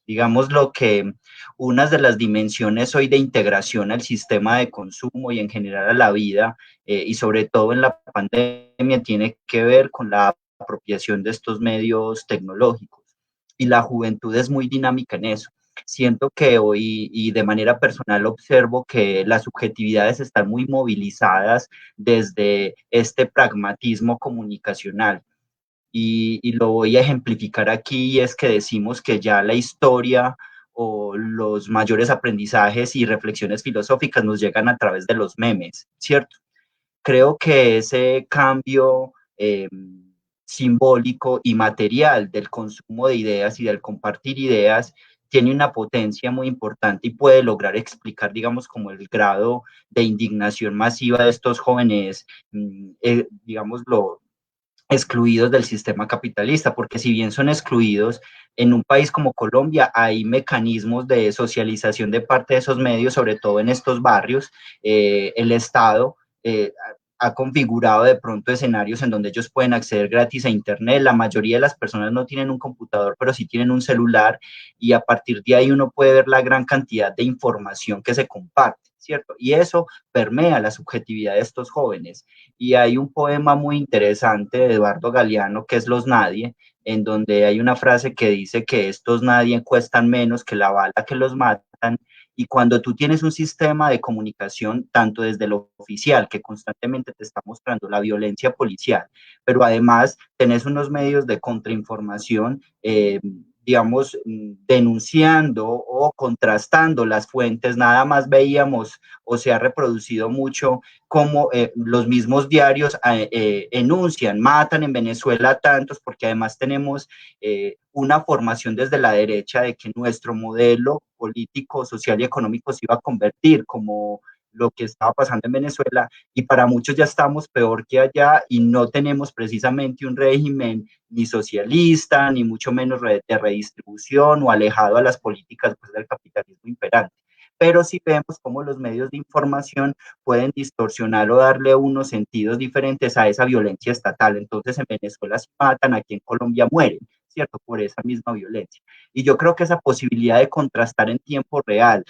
Digamos lo que unas de las dimensiones hoy de integración al sistema de consumo y en general a la vida, y sobre todo en la pandemia, tiene que ver con la apropiación de estos medios tecnológicos. Y la juventud es muy dinámica en eso. Siento que hoy, y de manera personal, observo que las subjetividades están muy movilizadas desde este pragmatismo comunicacional. Y lo voy a ejemplificar aquí, y es que decimos que ya la historia o los mayores aprendizajes y reflexiones filosóficas nos llegan a través de los memes, ¿cierto? Creo que ese cambio simbólico y material del consumo de ideas y del compartir ideas tiene una potencia muy importante y puede lograr explicar, digamos, como el grado de indignación masiva de estos jóvenes, digámoslo, excluidos del sistema capitalista, porque si bien son excluidos, en un país como Colombia hay mecanismos de socialización de parte de esos medios, sobre todo en estos barrios. El Estado ha configurado de pronto escenarios en donde ellos pueden acceder gratis a Internet. La mayoría de las personas no tienen un computador, pero sí tienen un celular, y a partir de ahí uno puede ver la gran cantidad de información que se comparte, ¿cierto? Y eso permea la subjetividad de estos jóvenes. Y hay un poema muy interesante de Eduardo Galeano, que es Los Nadie, en donde hay una frase que dice que estos nadie cuestan menos que la bala que los matan. Y cuando tú tienes un sistema de comunicación, tanto desde lo oficial, que constantemente te está mostrando la violencia policial, pero además tenés unos medios de contrainformación, digamos, denunciando o contrastando las fuentes. Nada más veíamos, o se ha reproducido mucho, como los mismos diarios enuncian, matan en Venezuela tantos, porque además tenemos una formación desde la derecha de que nuestro modelo político, social y económico se iba a convertir como lo que estaba pasando en Venezuela, y para muchos ya estamos peor que allá y no tenemos precisamente un régimen ni socialista, ni mucho menos de redistribución o alejado a las políticas, pues, del capitalismo imperante. Pero sí vemos cómo los medios de información pueden distorsionar o darle unos sentidos diferentes a esa violencia estatal. Entonces en Venezuela se matan, aquí en Colombia mueren, ¿cierto? Por esa misma violencia. Y yo creo que esa posibilidad de contrastar en tiempo real,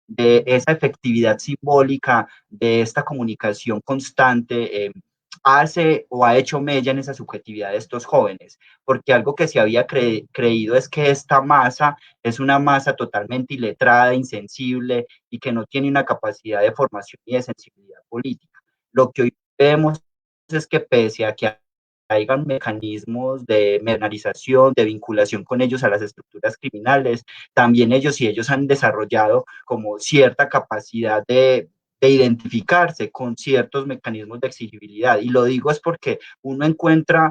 de esa efectividad simbólica, de esta comunicación constante, hace o ha hecho mella en esa subjetividad de estos jóvenes, porque algo que se había creído es que esta masa es una masa totalmente iletrada, insensible y que no tiene una capacidad de formación y de sensibilidad política. Lo que hoy vemos es que pese a que hayan mecanismos de mercantilización, de vinculación con ellos a las estructuras criminales, también ellos han desarrollado como cierta capacidad de identificarse con ciertos mecanismos de exigibilidad. Y lo digo es porque uno encuentra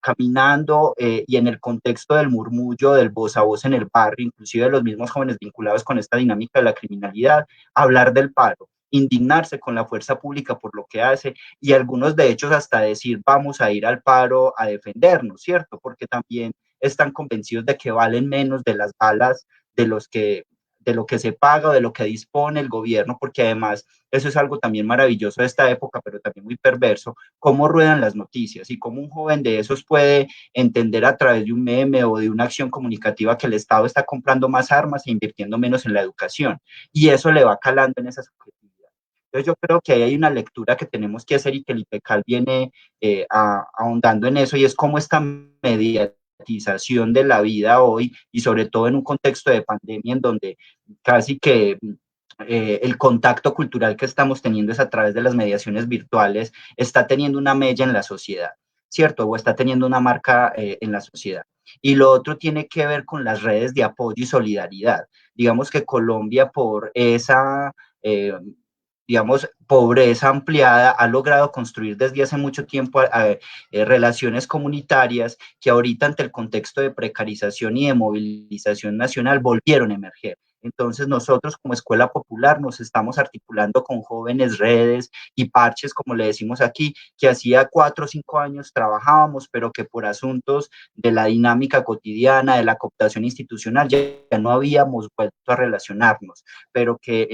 caminando y en el contexto del murmullo, del voz a voz en el barrio, inclusive de los mismos jóvenes vinculados con esta dinámica de la criminalidad, hablar del paro, indignarse con la fuerza pública por lo que hace, y algunos de hecho hasta decir vamos a ir al paro a defendernos, ¿cierto? Porque también están convencidos de que valen menos de las balas de lo que se paga o de lo que dispone el gobierno, porque además eso es algo también maravilloso de esta época, pero también muy perverso, cómo ruedan las noticias y cómo un joven de esos puede entender a través de un meme o de una acción comunicativa que el Estado está comprando más armas e invirtiendo menos en la educación, y eso le va calando en esa subjetividad. Entonces yo creo que ahí hay una lectura que tenemos que hacer y que el IPECAL viene ahondando en eso, y es cómo esta mediatización de la vida hoy, y sobre todo en un contexto de pandemia en donde casi que el contacto cultural que estamos teniendo es a través de las mediaciones virtuales, está teniendo una mella en la sociedad, ¿cierto? O está teniendo una marca en la sociedad. Y lo otro tiene que ver con las redes de apoyo y solidaridad. Digamos que Colombia, por esa digamos, pobreza ampliada, ha logrado construir desde hace mucho tiempo relaciones comunitarias que ahorita, ante el contexto de precarización y de movilización nacional, volvieron a emerger. Entonces nosotros como Escuela Popular nos estamos articulando con jóvenes redes y parches, como le decimos aquí, que hacía 4 o 5 años trabajábamos, pero que por asuntos de la dinámica cotidiana, de la cooptación institucional, ya no habíamos vuelto a relacionarnos, pero que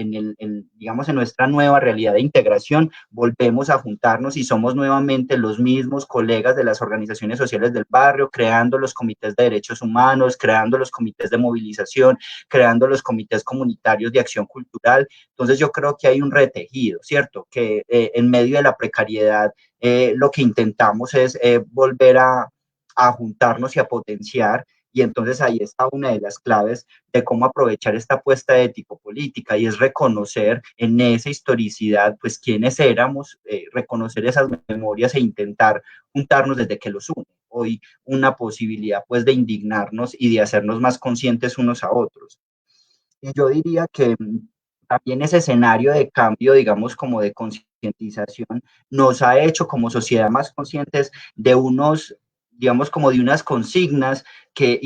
digamos, en nuestra nueva realidad de integración volvemos a juntarnos y somos nuevamente los mismos colegas de las organizaciones sociales del barrio, creando los comités de derechos humanos, creando los comités de movilización, creando los comités comunitarios de acción cultural. Entonces yo creo que hay un retejido, ¿cierto? Que en medio de la precariedad lo que intentamos es volver a juntarnos y a potenciar, y entonces ahí está una de las claves de cómo aprovechar esta apuesta ético-política, y es reconocer en esa historicidad, pues, quiénes éramos, reconocer esas memorias e intentar juntarnos desde que los une. Hoy una posibilidad, pues, de indignarnos y de hacernos más conscientes unos a otros. Y yo diría que también ese escenario de cambio, digamos, como de concientización, nos ha hecho como sociedad más conscientes de unos, digamos, como de unas consignas que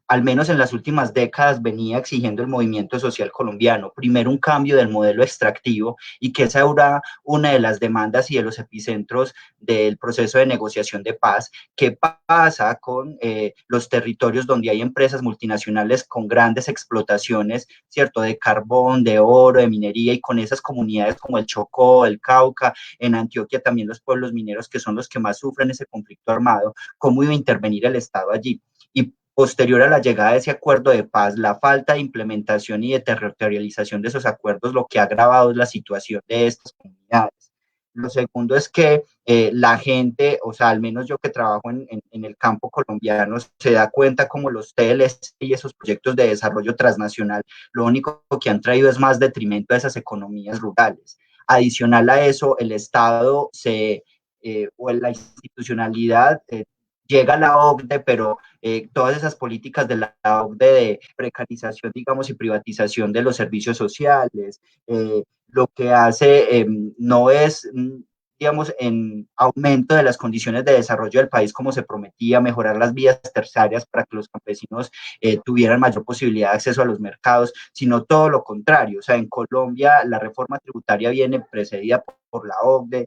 al menos en las últimas décadas venía exigiendo el movimiento social colombiano. Primero, un cambio del modelo extractivo, y que esa era una de las demandas y de los epicentros del proceso de negociación de paz. ¿Qué pasa con los territorios donde hay empresas multinacionales con grandes explotaciones, ¿cierto?, de carbón, de oro, de minería, y con esas comunidades como el Chocó, el Cauca, en Antioquia también los pueblos mineros, que son los que más sufren ese conflicto armado? ¿Cómo iba a intervenir el Estado allí? Y posterior a la llegada de ese acuerdo de paz, la falta de implementación y de territorialización de esos acuerdos, lo que ha agravado es la situación de estas comunidades. Lo segundo es que la gente, o sea, al menos yo que trabajo en el campo colombiano, se da cuenta como los TLC y esos proyectos de desarrollo transnacional, lo único que han traído es más detrimento a esas economías rurales. Adicional a eso, el Estado o la institucionalidad, llega a la OCDE, pero todas esas políticas de la OCDE de precarización, digamos, y privatización de los servicios sociales, lo que hace no es, digamos, en aumento de las condiciones de desarrollo del país como se prometía, mejorar las vías terciarias para que los campesinos tuvieran mayor posibilidad de acceso a los mercados, sino todo lo contrario. O sea, en Colombia la reforma tributaria viene precedida por la OCDE,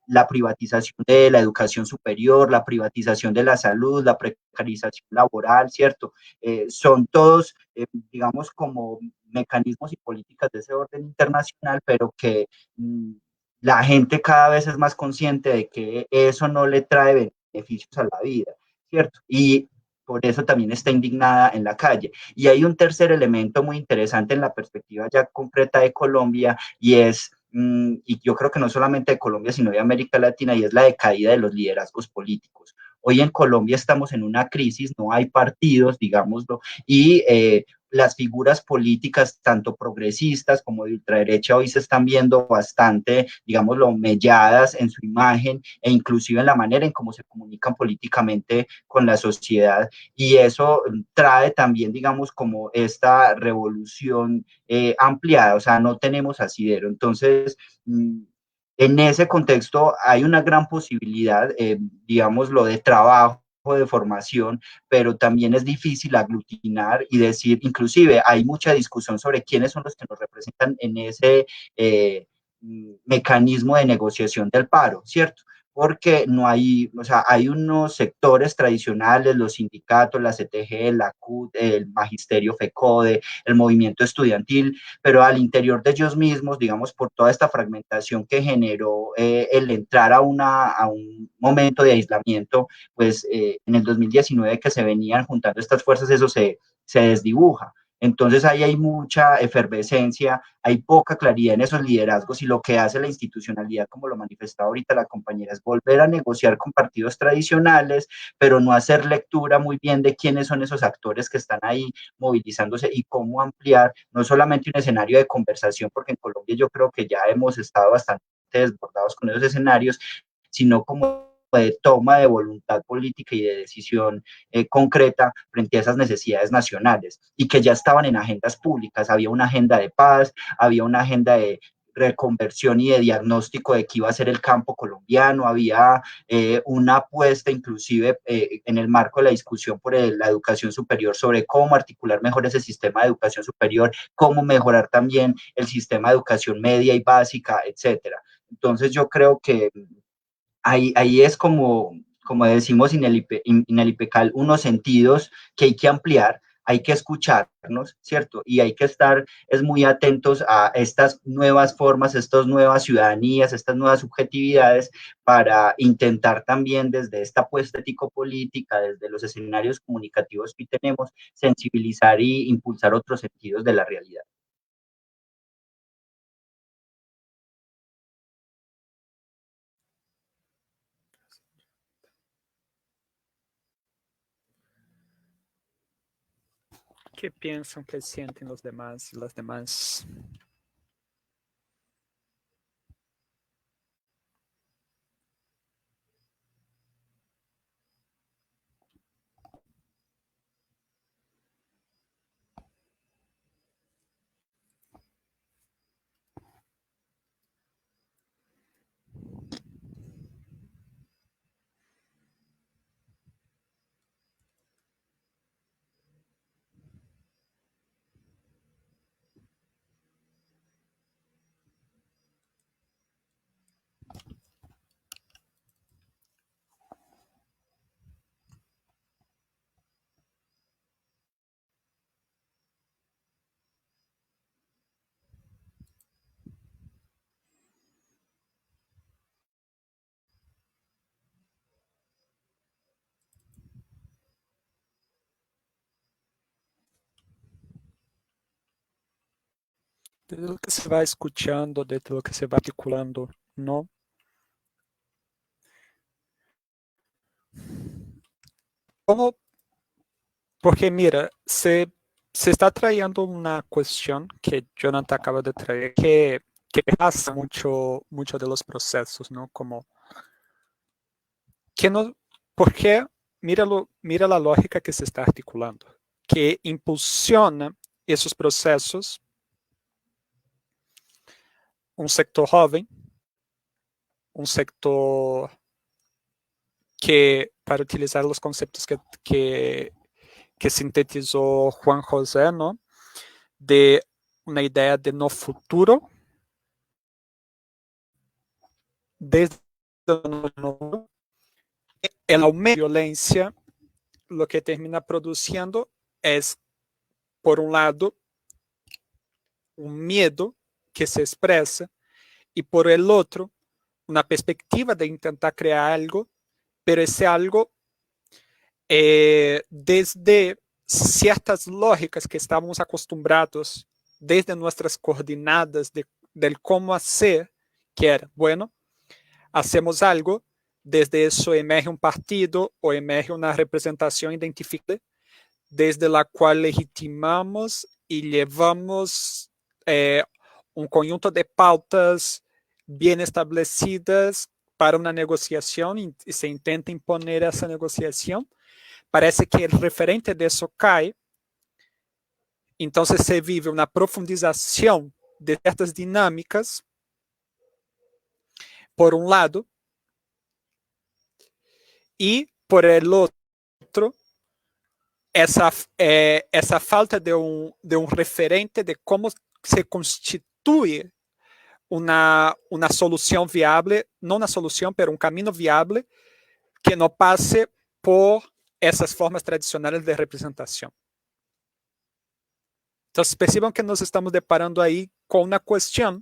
la privatización de la educación superior, la privatización de la salud, la precarización laboral, ¿cierto? Son todos, digamos, como mecanismos y políticas de ese orden internacional, pero que la gente cada vez es más consciente de que eso no le trae beneficios a la vida, ¿cierto? Y por eso también está indignada en la calle. Y hay un tercer elemento muy interesante en la perspectiva ya concreta de Colombia, y es, y yo creo que no solamente de Colombia, sino de América Latina, y es la decaída de los liderazgos políticos. Hoy en Colombia estamos en una crisis, no hay partidos, digámoslo, y las figuras políticas, tanto progresistas como de ultraderecha, hoy se están viendo bastante, digámoslo, melladas en su imagen, e inclusive en la manera en cómo se comunican políticamente con la sociedad. Y eso trae también, digamos, como esta revolución ampliada, o sea, no tenemos asidero. Entonces, en ese contexto hay una gran posibilidad, digámoslo, de trabajo, de formación, pero también es difícil aglutinar y decir, inclusive hay mucha discusión sobre quiénes son los que nos representan en ese mecanismo de negociación del paro, ¿cierto? Porque no hay, o sea, hay unos sectores tradicionales, los sindicatos, la CTG, la CUT, el magisterio FECODE, el movimiento estudiantil, pero al interior de ellos mismos, digamos, por toda esta fragmentación que generó el entrar a un momento de aislamiento, pues en el 2019 que se venían juntando estas fuerzas, eso se desdibuja. Entonces ahí hay mucha efervescencia, hay poca claridad en esos liderazgos, y lo que hace la institucionalidad, como lo manifestaba ahorita la compañera, es volver a negociar con partidos tradicionales, pero no hacer lectura muy bien de quiénes son esos actores que están ahí movilizándose, y cómo ampliar no solamente un escenario de conversación, porque en Colombia yo creo que ya hemos estado bastante desbordados con esos escenarios, sino como de toma de voluntad política y de decisión concreta frente a esas necesidades nacionales, y que ya estaban en agendas públicas. Había una agenda de paz, había una agenda de reconversión y de diagnóstico de qué iba a ser el campo colombiano, había una apuesta inclusive en el marco de la discusión por la educación superior sobre cómo articular mejor ese sistema de educación superior, cómo mejorar también el sistema de educación media y básica, etcétera. Entonces yo creo que ahí es como decimos en el IPECAL, unos sentidos que hay que ampliar, hay que escucharnos, ¿cierto? Y hay que estar muy atentos a estas nuevas formas, estas nuevas ciudadanías, estas nuevas subjetividades, para intentar también desde esta apuesta ético-política, desde los escenarios comunicativos que tenemos, sensibilizar y impulsar otros sentidos de la realidad. ¿Qué piensan, qué sienten los demás y las demás? De lo que se va escuchando, de lo que se va articulando, ¿no? ¿Cómo? Porque mira, se está trayendo una cuestión que Jonathan acaba de traer, que pasa mucho de los procesos, ¿no? Como, que no, ¿por qué? Mira la lógica que se está articulando, que impulsiona esos procesos un sector joven, un sector que, para utilizar los conceptos que sintetizó Juan José, ¿no? De una idea de no futuro, desde el aumento de violencia, lo que termina produciendo es, por un lado, un miedo que se expresa, y por el otro, una perspectiva de intentar crear algo, pero ese algo desde ciertas lógicas que estamos acostumbrados, desde nuestras coordenadas del cómo hacer, que era, bueno, hacemos algo, desde eso emerge un partido o emerge una representación identificada, desde la cual legitimamos y llevamos un conjunto de pautas bien establecidas para una negociación y se intenta imponer esa negociación. Parece que el referente de eso cae, entonces se vive una profundización de ciertas dinámicas, por un lado, y por el otro, essa falta de um referente de como se constitui uma solução viável, não uma solução, mas um caminho viável que não passe por essas formas tradicionais de representação. Então, percebam que nós estamos deparando aí com uma questão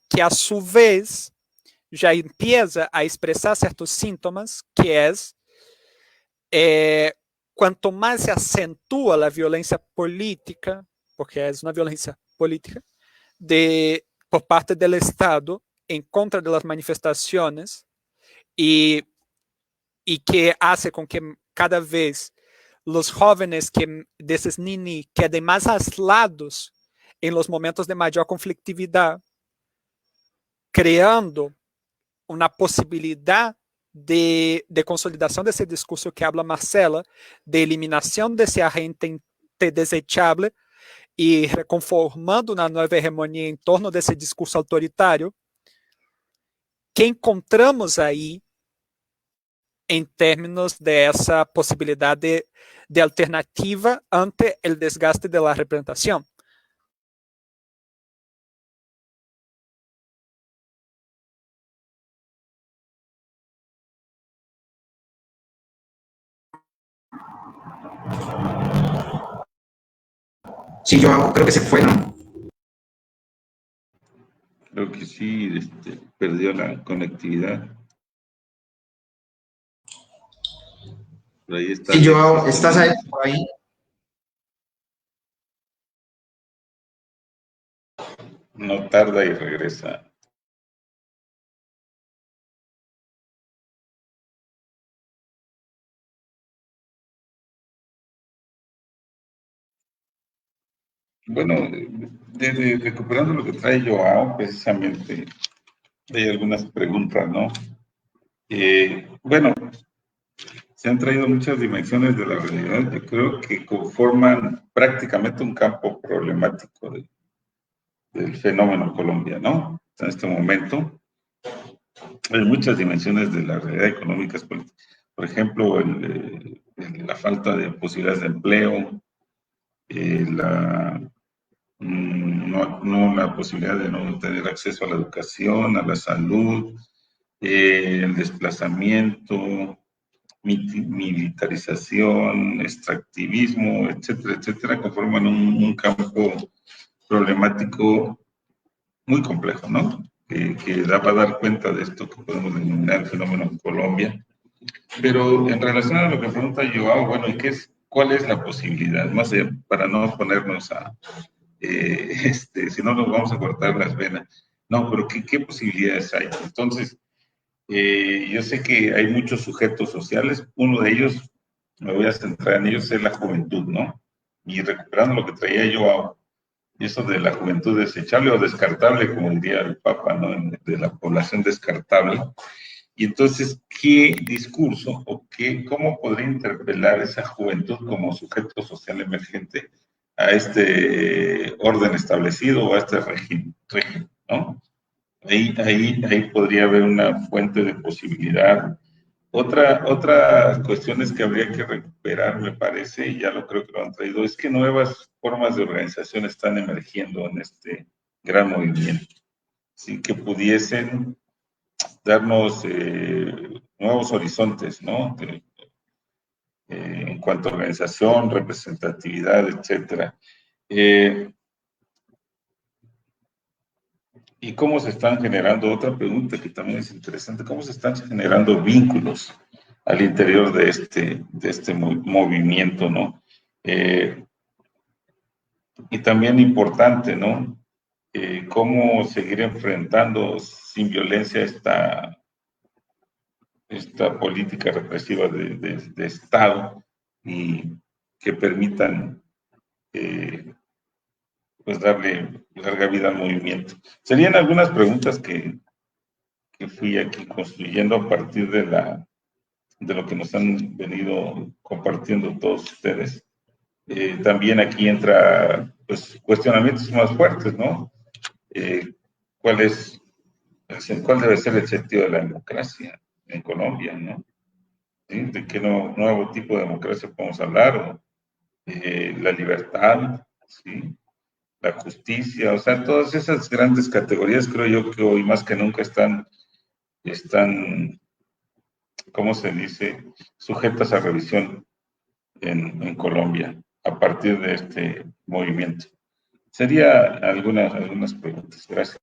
que, a sua vez, já empieza a expressar certos sintomas, que é quanto mais se acentua a violência política, porque é uma violência política, por parte do Estado em contra das manifestações e que hace com que cada vez os jovens desses nini quedem mais aislados em los momentos de maior conflictividade, criando uma possibilidade de consolidação desse discurso que habla Marcela, de eliminação desse agente desechável e reconformando uma nova hegemonia em torno desse discurso autoritário, que encontramos aí em termos dessa possibilidade de alternativa ante o desgaste da representação. Sí, yo creo que se fue, ¿no? Creo que sí, perdió la conectividad. Por ahí está. Sí, yo, ¿estás ahí, por ahí? No tarda y regresa. Bueno, recuperando lo que trae Joao, precisamente, hay algunas preguntas, ¿no? Bueno, se han traído muchas dimensiones de la realidad que creo que conforman prácticamente un campo problemático del fenómeno Colombia, ¿no? En este momento hay muchas dimensiones de la realidad económica, por ejemplo, la falta de posibilidades de empleo, la posibilidad de no tener acceso a la educación, a la salud, el desplazamiento, militarización, extractivismo, etcétera, etcétera, conforman un campo problemático muy complejo, ¿no? Que va a dar cuenta de esto que podemos denominar el fenómeno en Colombia. Pero en relación a lo que pregunta Joao, bueno, ¿cuál es la posibilidad? Más allá, para no ponernos si no nos vamos a cortar las venas. No, pero ¿qué posibilidades hay? Entonces, yo sé que hay muchos sujetos sociales, uno de ellos, me voy a centrar en ellos, es la juventud, ¿no? Y recuperando lo que traía yo, eso de la juventud desechable o descartable, como diría el Papa, ¿no? De la población descartable. Y entonces, ¿qué discurso o cómo podría interpelar esa juventud como sujeto social emergente a este orden establecido o a este régimen, ¿no? Ahí podría haber una fuente de posibilidad. Otra cuestión es que habría que recuperar, me parece, y ya lo creo que lo han traído, es que nuevas formas de organización están emergiendo en este gran movimiento, ¿sí? Que pudiesen darnos nuevos horizontes, ¿no? En cuanto a organización, representatividad, etcétera. ¿Y cómo se están generando? Otra pregunta que también es interesante, ¿cómo se están generando vínculos al interior de este movimiento, ¿no? Y también importante, ¿no? Cómo seguir enfrentando sin violencia esta política represiva de Estado y que permitan pues darle larga vida al movimiento. Serían algunas preguntas que fui aquí construyendo a partir de lo que nos han venido compartiendo todos ustedes. También aquí entra pues cuestionamientos más fuertes, ¿no? ¿Cuál debe ser el sentido de la democracia en Colombia, ¿no? ¿Sí? ¿De qué nuevo tipo de democracia podemos hablar? La libertad, ¿sí? La justicia, o sea, todas esas grandes categorías creo yo que hoy más que nunca están ¿cómo se dice?, sujetas a revisión en Colombia a partir de este movimiento. Sería algunas preguntas. Gracias.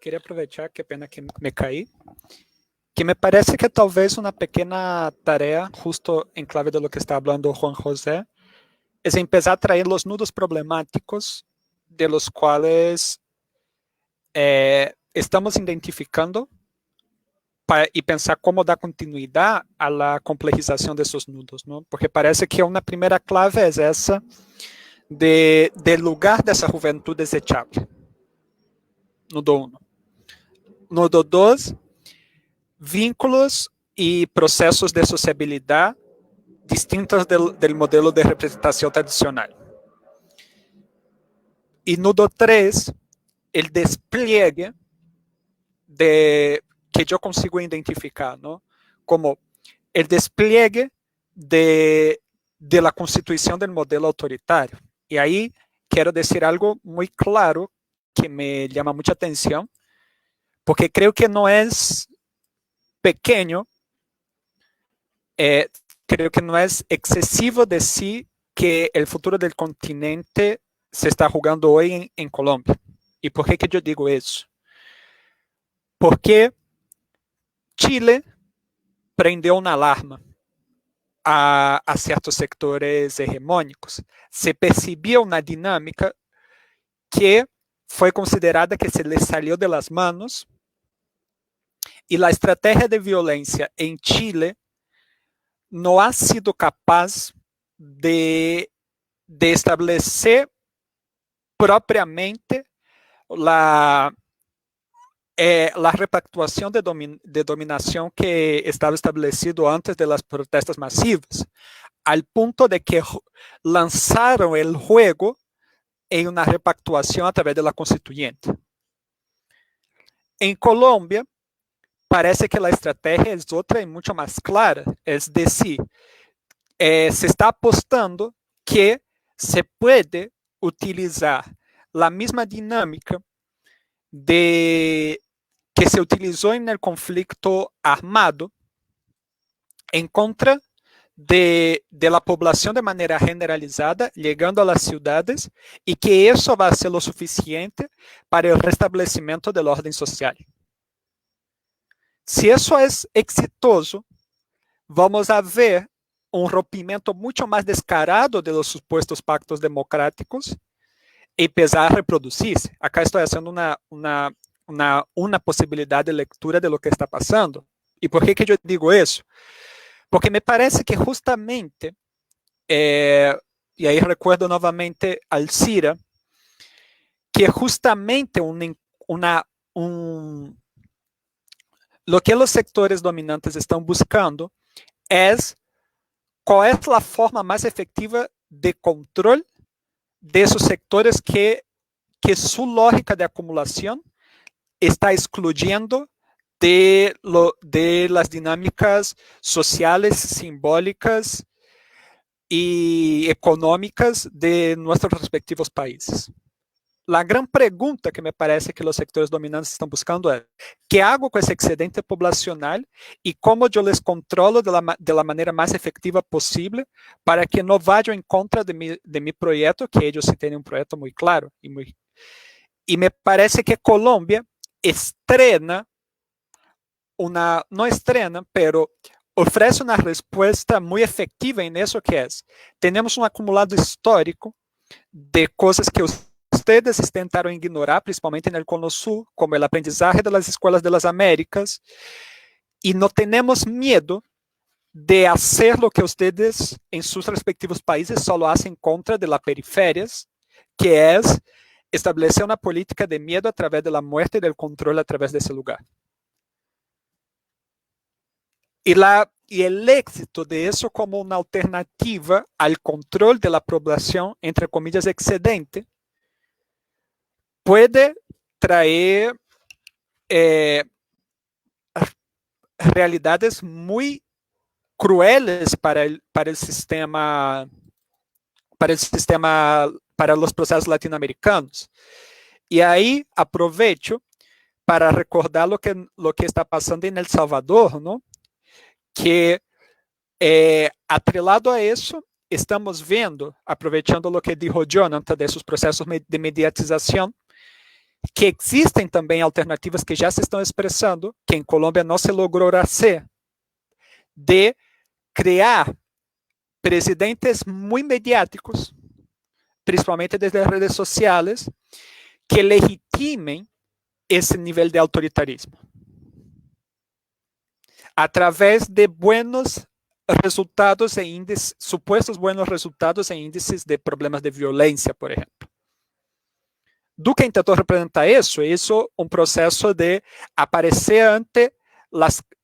Queria aproveitar, que pena que me caí, que me parece que talvez uma pequena tarefa, justo em clave de lo que está falando Juan José, é empezar a trazer os nudos problemáticos de los quais estamos identificando e pensar como dar continuidade à complexização desses nudos, não? Porque parece que uma primeira clave é essa de lugar dessa juventude desechável. Nudo 1. Nudo 2, vínculos e processos de sociabilidade distintas del modelo de representación tradicional. Y nudo 3, el despliegue que yo consigo identificar, ¿no? Como el despliegue de la constitución del modelo autoritario. Y ahí quiero decir algo muy claro que me llama mucha atención, porque creo que no es pequeño, creo que no es excesivo decir que el futuro del continente se está jugando hoy en Colombia. ¿Y por qué que yo digo eso? Porque Chile prendeu una alarma a ciertos sectores hegemónicos. Se percibía una dinámica que fue considerada que se les salió de las manos, y la estrategia de violencia en Chile no ha sido capaz de establecer propiamente la repactuación de dominación que estaba establecido antes de las protestas masivas, al punto de que lanzaron el juego en una repactuación a través de la constituyente. En Colombia, parece que la estrategia es otra y mucho más clara, es decir, se está apostando que se puede utilizar la misma dinámica que se utilizó en el conflicto armado en contra de la población de manera generalizada, llegando a las ciudades, y que eso va a ser lo suficiente para el restablecimiento del orden social. Si eso es exitoso, vamos a ver un rompimiento mucho más descarado de los supuestos pactos democráticos y empezar a reproducirse. Acá estoy haciendo una posibilidad de lectura de lo que está pasando. ¿Y por qué que yo digo eso? Porque me parece que justamente, y ahí recuerdo nuevamente al CIRA, que justamente lo que los sectores dominantes están buscando es cuál es la forma más efectiva de control de esos sectores que su lógica de acumulación está excluyendo de las dinámicas sociales, simbólicas y económicas de nuestros respectivos países. La gran pregunta que me parece que los sectores dominantes están buscando es: ¿qué hago con ese excedente poblacional y cómo yo les controlo de la manera más efectiva posible para que no vayan en contra de mi proyecto, que ellos sí tienen un proyecto muy claro? Y me parece que Colombia pero ofrece una respuesta muy efectiva en eso, que es: tenemos un acumulado histórico de cosas que ustedes intentaron ignorar, principalmente en el Cono Sur, como el aprendizaje de las escuelas de las Américas, y no tenemos miedo de hacer lo que ustedes en sus respectivos países solo hacen contra de las periferias, que es establecer una política de miedo a través de la muerte y del control a través de ese lugar. Y el éxito de eso como una alternativa al control de la población, entre comillas, excedente, puede traer realidades muy crueles para el sistema, para los procesos latinoamericanos. Y ahí aprovecho para recordar lo que está pasando en El Salvador, ¿no? Que atrelado a eso, estamos vendo, aproveitando o que dijo Jonathan de sus processos de mediatização, que existem também alternativas que já se estão expressando, que em Colômbia não se logrou hacer, de criar presidentes muito mediáticos, principalmente desde as redes sociais, que legitimem esse nível de autoritarismo através de buenos resultados e índices, supuestos buenos resultados e índices de problemas de violência, por exemplo. Duque tentou representar isso um processo de aparecer ante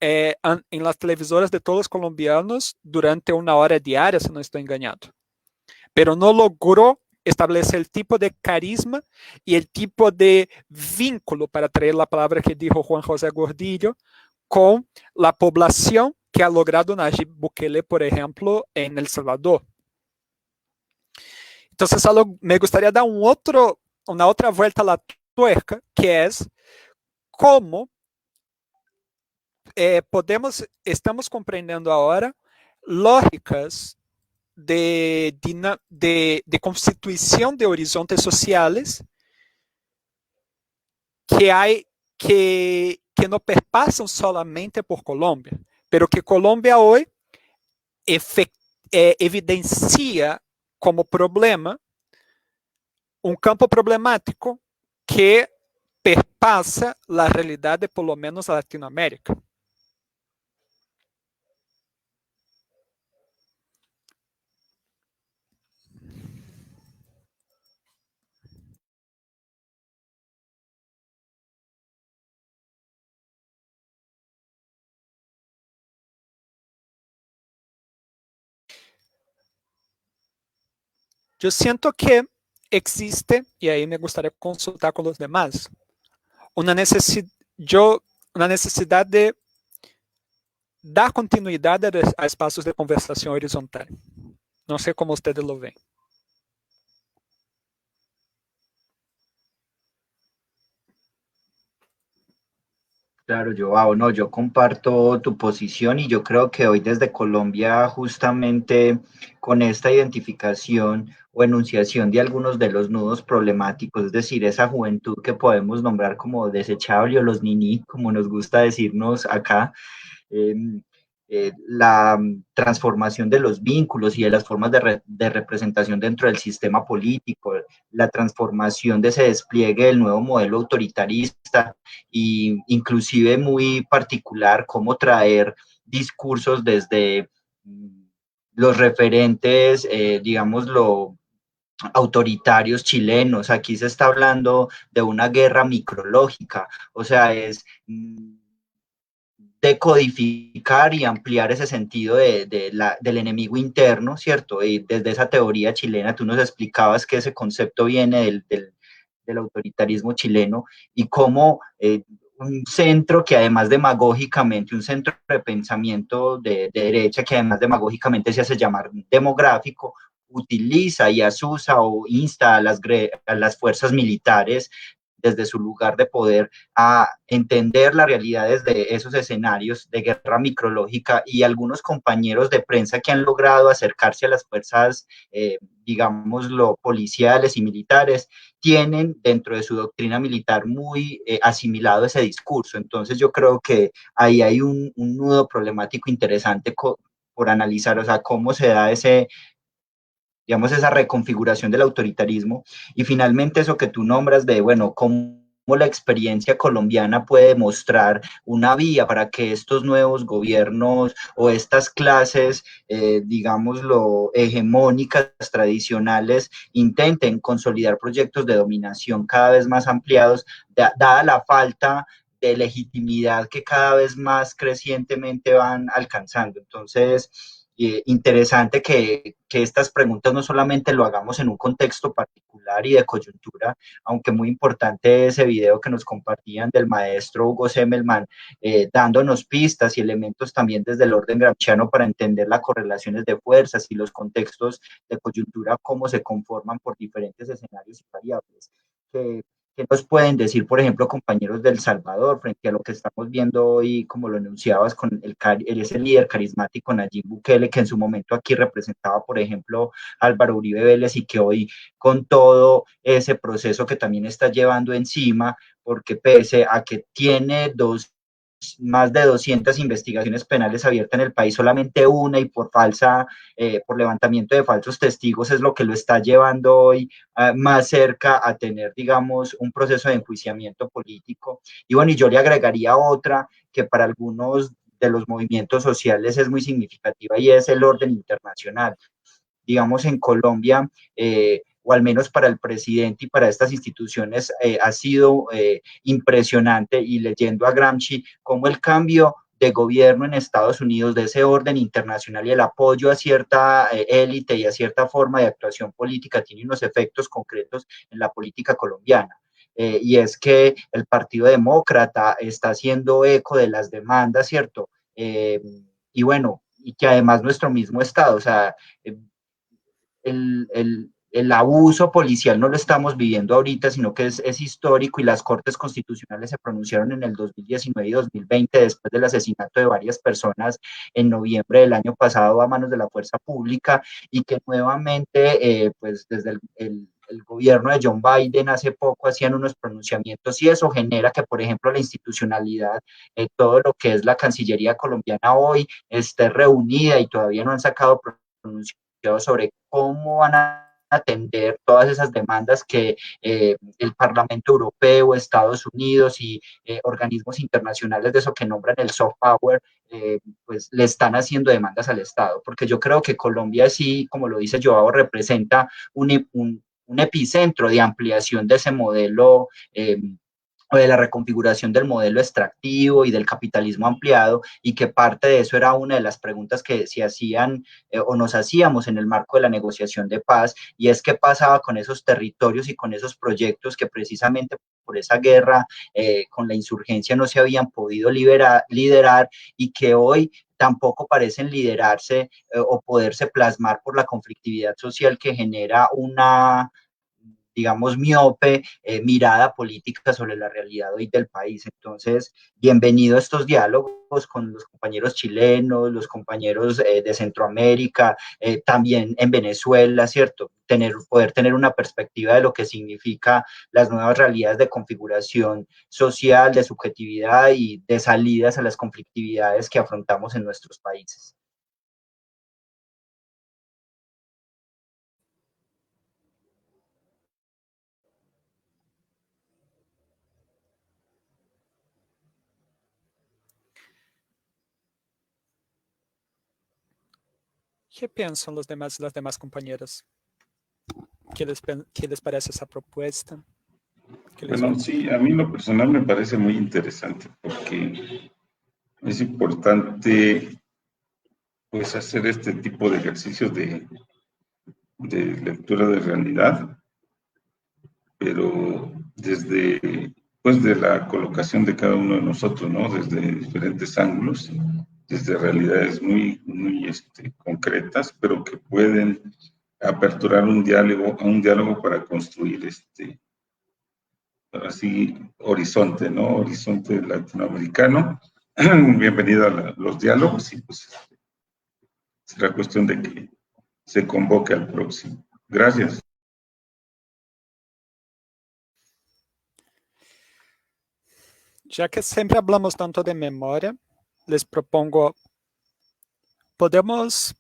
en las televisoras de todos los colombianos durante 1 hora diaria, si no estoy engañado. Pero no logró establecer el tipo de carisma y el tipo de vínculo, para traer la palabra que dijo Juan José Gordillo, con la población que ha logrado Nayib Bukele, por ejemplo, en El Salvador. Entonces, me gustaría dar una otra vuelta a la tuerca, que es cómo estamos comprendiendo ahora lógicas de constitución de horizontes sociales que no perpasan solamente por Colombia, pero que Colombia hoy evidencia como problema un campo problemático que perpassa a realidade, por lo menos, a Latinoamérica. Eu sinto que existe, e aí me gostaria de consultar com os demais, uma necessidade de dar continuidade a espaços de conversação horizontal. Não sei como vocês lo veem. Claro, Joao, no, yo comparto tu posición y yo creo que hoy desde Colombia, justamente con esta identificación o enunciación de algunos de los nudos problemáticos, es decir, esa juventud que podemos nombrar como desechable o los niní, como nos gusta decirnos acá, eh, la transformación de los vínculos y de las formas de representación dentro del sistema político, la transformación de ese despliegue del nuevo modelo autoritarista e inclusive muy particular cómo traer discursos desde los referentes, digámoslo, autoritarios chilenos. Aquí se está hablando de una guerra micrológica, o sea, es decodificar y ampliar ese sentido del enemigo interno, ¿cierto? Y desde esa teoría chilena, tú nos explicabas que ese concepto viene del autoritarismo chileno y cómo un centro que además demagógicamente, un centro de pensamiento de derecha que además demagógicamente se hace llamar demográfico, utiliza y asusa o insta a las fuerzas militares desde su lugar de poder a entender las realidades de esos escenarios de guerra micrológica, y algunos compañeros de prensa que han logrado acercarse a las fuerzas, digámoslo, policiales y militares, tienen dentro de su doctrina militar muy asimilado ese discurso. Entonces yo creo que ahí hay un nudo problemático interesante por analizar, o sea, cómo se da digamos, esa reconfiguración del autoritarismo. Y finalmente eso que tú nombras de, bueno, cómo la experiencia colombiana puede mostrar una vía para que estos nuevos gobiernos o estas clases, digámoslo, hegemónicas, tradicionales, intenten consolidar proyectos de dominación cada vez más ampliados, dada la falta de legitimidad que cada vez más crecientemente van alcanzando. Entonces, interesante que estas preguntas no solamente lo hagamos en un contexto particular y de coyuntura, aunque muy importante ese video que nos compartían del maestro Hugo Semmelman, dándonos pistas y elementos también desde el orden gramsciano para entender las correlaciones de fuerzas y los contextos de coyuntura, cómo se conforman por diferentes escenarios y variables. ¿Qué nos pueden decir, por ejemplo, compañeros del Salvador, frente a lo que estamos viendo hoy, como lo enunciabas, con ese líder carismático Nayib Bukele, que en su momento aquí representaba, por ejemplo, Álvaro Uribe Vélez, y que hoy con todo ese proceso que también está llevando encima, porque pese a que tiene más de 200 investigaciones penales abiertas en el país, solamente una, y por levantamiento de falsos testigos, es lo que lo está llevando hoy más cerca a tener, digamos, un proceso de enjuiciamiento político. Y bueno, y yo le agregaría otra que para algunos de los movimientos sociales es muy significativa, y es el orden internacional. Digamos, en Colombia, o al menos para el presidente y para estas instituciones, ha sido impresionante, y leyendo a Gramsci, cómo el cambio de gobierno en Estados Unidos, de ese orden internacional y el apoyo a cierta élite y a cierta forma de actuación política tiene unos efectos concretos en la política colombiana. Y es que el Partido Demócrata está haciendo eco de las demandas, ¿cierto? Y bueno, y que además nuestro mismo Estado, o sea, el abuso policial no lo estamos viviendo ahorita, sino que es histórico y las Cortes Constitucionales se pronunciaron en el 2019 y 2020 después del asesinato de varias personas en noviembre del año pasado a manos de la fuerza pública y que nuevamente, pues desde el gobierno de John Biden hace poco hacían unos pronunciamientos y eso genera que, por ejemplo, la institucionalidad, todo lo que es la Cancillería colombiana hoy esté reunida y todavía no han sacado pronunciamientos sobre cómo van a atender todas esas demandas que el Parlamento Europeo, Estados Unidos y organismos internacionales de eso que nombran el soft power, pues le están haciendo demandas al Estado, porque yo creo que Colombia sí, como lo dice Joao, representa un epicentro de ampliación de ese modelo o de la reconfiguración del modelo extractivo y del capitalismo ampliado, y que parte de eso era una de las preguntas que se hacían o nos hacíamos en el marco de la negociación de paz, y es qué pasaba con esos territorios y con esos proyectos que precisamente por esa guerra con la insurgencia no se habían podido liderar y que hoy tampoco parecen liderarse o poderse plasmar por la conflictividad social que genera una, digamos, miope mirada política sobre la realidad hoy del país. Entonces, bienvenido a estos diálogos con los compañeros chilenos, los compañeros de Centroamérica, también en Venezuela, ¿cierto? Poder tener una perspectiva de lo que significa las nuevas realidades de configuración social, de subjetividad y de salidas a las conflictividades que afrontamos en nuestros países. ¿Qué piensan las demás compañeras? ¿Qué les parece esa propuesta? Bueno, sí, a mí lo personal me parece muy interesante porque es importante pues hacer este tipo de ejercicios de lectura de realidad, pero desde pues de la colocación de cada uno de nosotros, ¿no? Desde diferentes ángulos, desde realidades muy concretas, pero que pueden aperturar un diálogo para construir así, horizonte, ¿no? Horizonte latinoamericano. Bienvenido a los diálogos y pues será cuestión de que se convoque al próximo. Gracias. Ya que siempre hablamos tanto de memoria, les propongo, podemos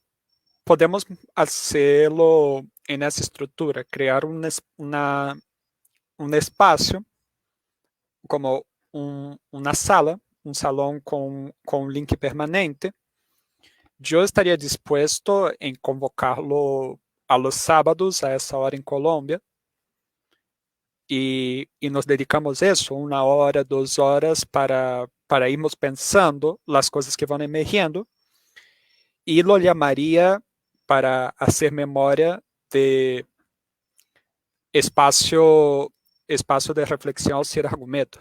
hacerlo en esa estructura, crear un espacio como una sala, un salón con link permanente. Yo estaría dispuesto en convocarlo a los sábados a esa hora en Colombia y nos dedicamos a eso, 1 hora, 2 horas para irmos pensando las cosas que van emergiendo y lo llamaría para hacer memoria de espacio de reflexión sin argumento,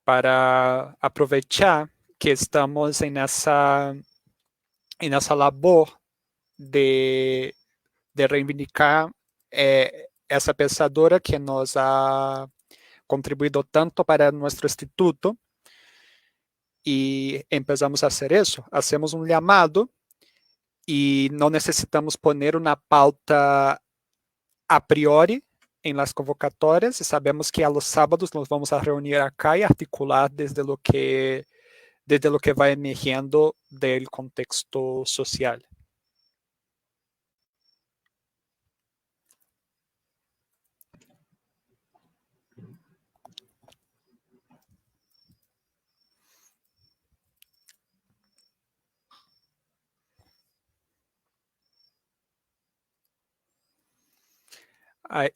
para aprovechar que estamos en esa labor de reivindicar essa pensadora que nos ha contribuído tanto para nuestro instituto y empezamos a hacer eso. Hacemos un llamado y no necesitamos poner una pauta a priori en las convocatorias y sabemos que a los sábados nos vamos a reunir acá y articular desde lo que va emergiendo del contexto social.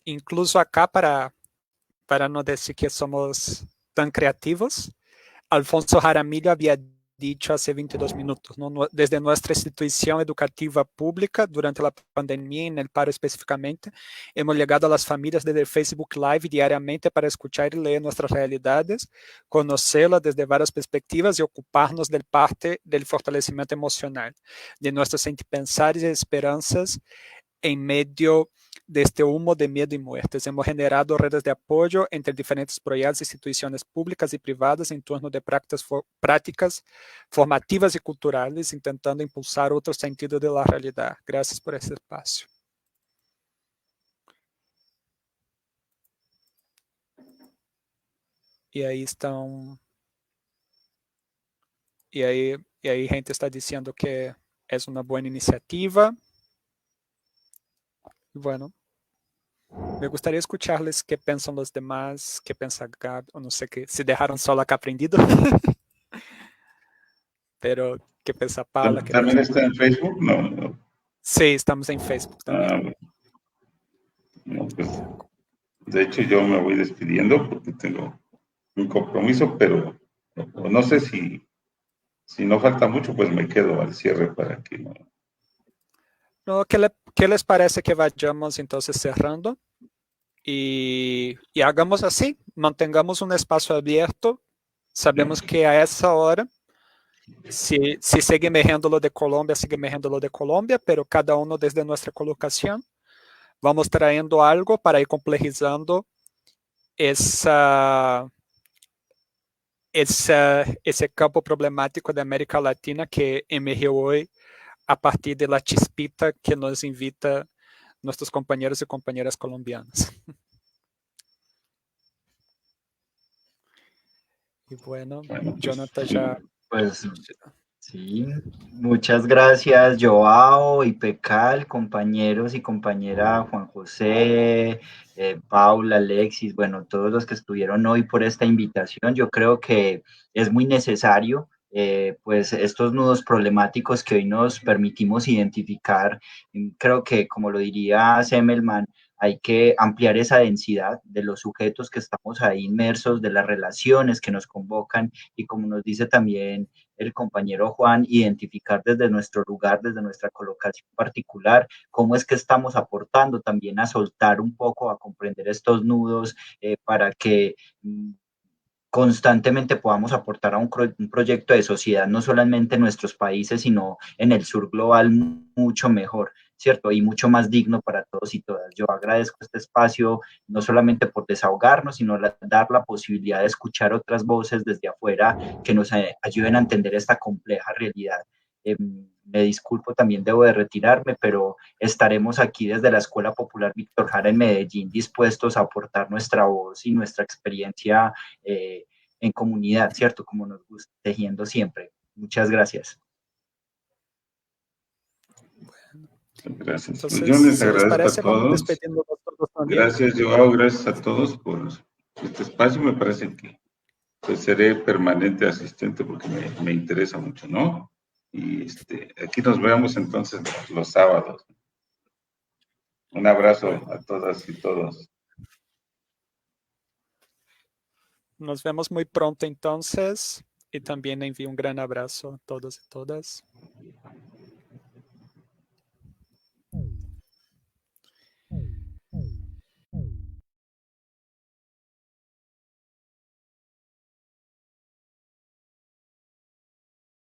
Incluso acá, para no decir que somos tan creativos, Alfonso Jaramillo había dicho hace 22 minutos, ¿no? Desde nuestra institución educativa pública, durante la pandemia y en el paro específicamente, hemos llegado a las familias desde el Facebook Live diariamente para escuchar y leer nuestras realidades, conocerlas desde varias perspectivas y ocuparnos del parte del fortalecimiento emocional, de nuestros sentipensares y esperanzas en medio de este humo de miedo y muertes. Hemos generado redes de apoyo entre diferentes proyectos e instituciones públicas y privadas en torno de prácticas formativas y culturales, intentando impulsar otro sentido de la realidad. Gracias por este espacio. Y ahí están... Y ahí gente está diciendo que es una buena iniciativa. Bueno, me gustaría escucharles qué piensan los demás, qué piensa Gab, o no sé qué, si dejaron solo acá aprendido. Pero, ¿qué piensa Paula? ¿Qué ¿También piensa? está en Facebook? No, no. Sí, estamos en Facebook también. No, pues, de hecho yo me voy despidiendo porque tengo un compromiso, pero no sé si no falta mucho, pues me quedo al cierre para que no. No, ¿qué les parece que vayamos entonces cerrando? Y hagamos así, mantengamos un espacio abierto. Sabemos que a esa hora, si sigue emergiendo lo de Colombia, sigue emergiendo lo de Colombia, pero cada uno desde nuestra colocación, vamos trayendo algo para ir complejizando ese campo problemático de América Latina que emergió hoy a partir de la chispita que nos invita nuestros compañeros y compañeras colombianas. Y bueno, Bueno, pues, Jonathan ya... Pues sí, muchas gracias, Joao y Pecal, compañeros y compañera Juan José, Paula, Alexis, bueno, todos los que estuvieron hoy por esta invitación. Yo creo que es muy necesario, pues, estos nudos problemáticos que hoy nos permitimos identificar. Creo que, como lo diría Semmelman, hay que ampliar esa densidad de los sujetos que estamos ahí inmersos, de las relaciones que nos convocan y, como nos dice también el compañero Juan, identificar desde nuestro lugar, desde nuestra colocación particular, cómo es que estamos aportando también a soltar un poco, a comprender estos nudos, para que constantemente podamos aportar a un proyecto de sociedad, no solamente en nuestros países, sino en el sur global, mucho mejor, ¿cierto? Y mucho más digno para todos y todas. Yo agradezco este espacio, no solamente por desahogarnos, sino dar la posibilidad de escuchar otras voces desde afuera que nos ayuden a entender esta compleja realidad. Me disculpo, también debo de retirarme, pero estaremos aquí desde la Escuela Popular Víctor Jara en Medellín dispuestos a aportar nuestra voz y nuestra experiencia, en comunidad, ¿cierto? Como nos gusta, tejiendo siempre. Muchas gracias. Gracias. Pues Entonces, yo les si les agradezco parece, a vamos todos. despediéndonos todos también. Gracias, Joao. Gracias a todos por este espacio. Me parece que pues, seré permanente asistente porque me interesa mucho, ¿no? Y aquí nos vemos entonces los sábados. Un abrazo a todas y todos. Nos vemos muy pronto entonces y también envío un gran abrazo a todos y todas.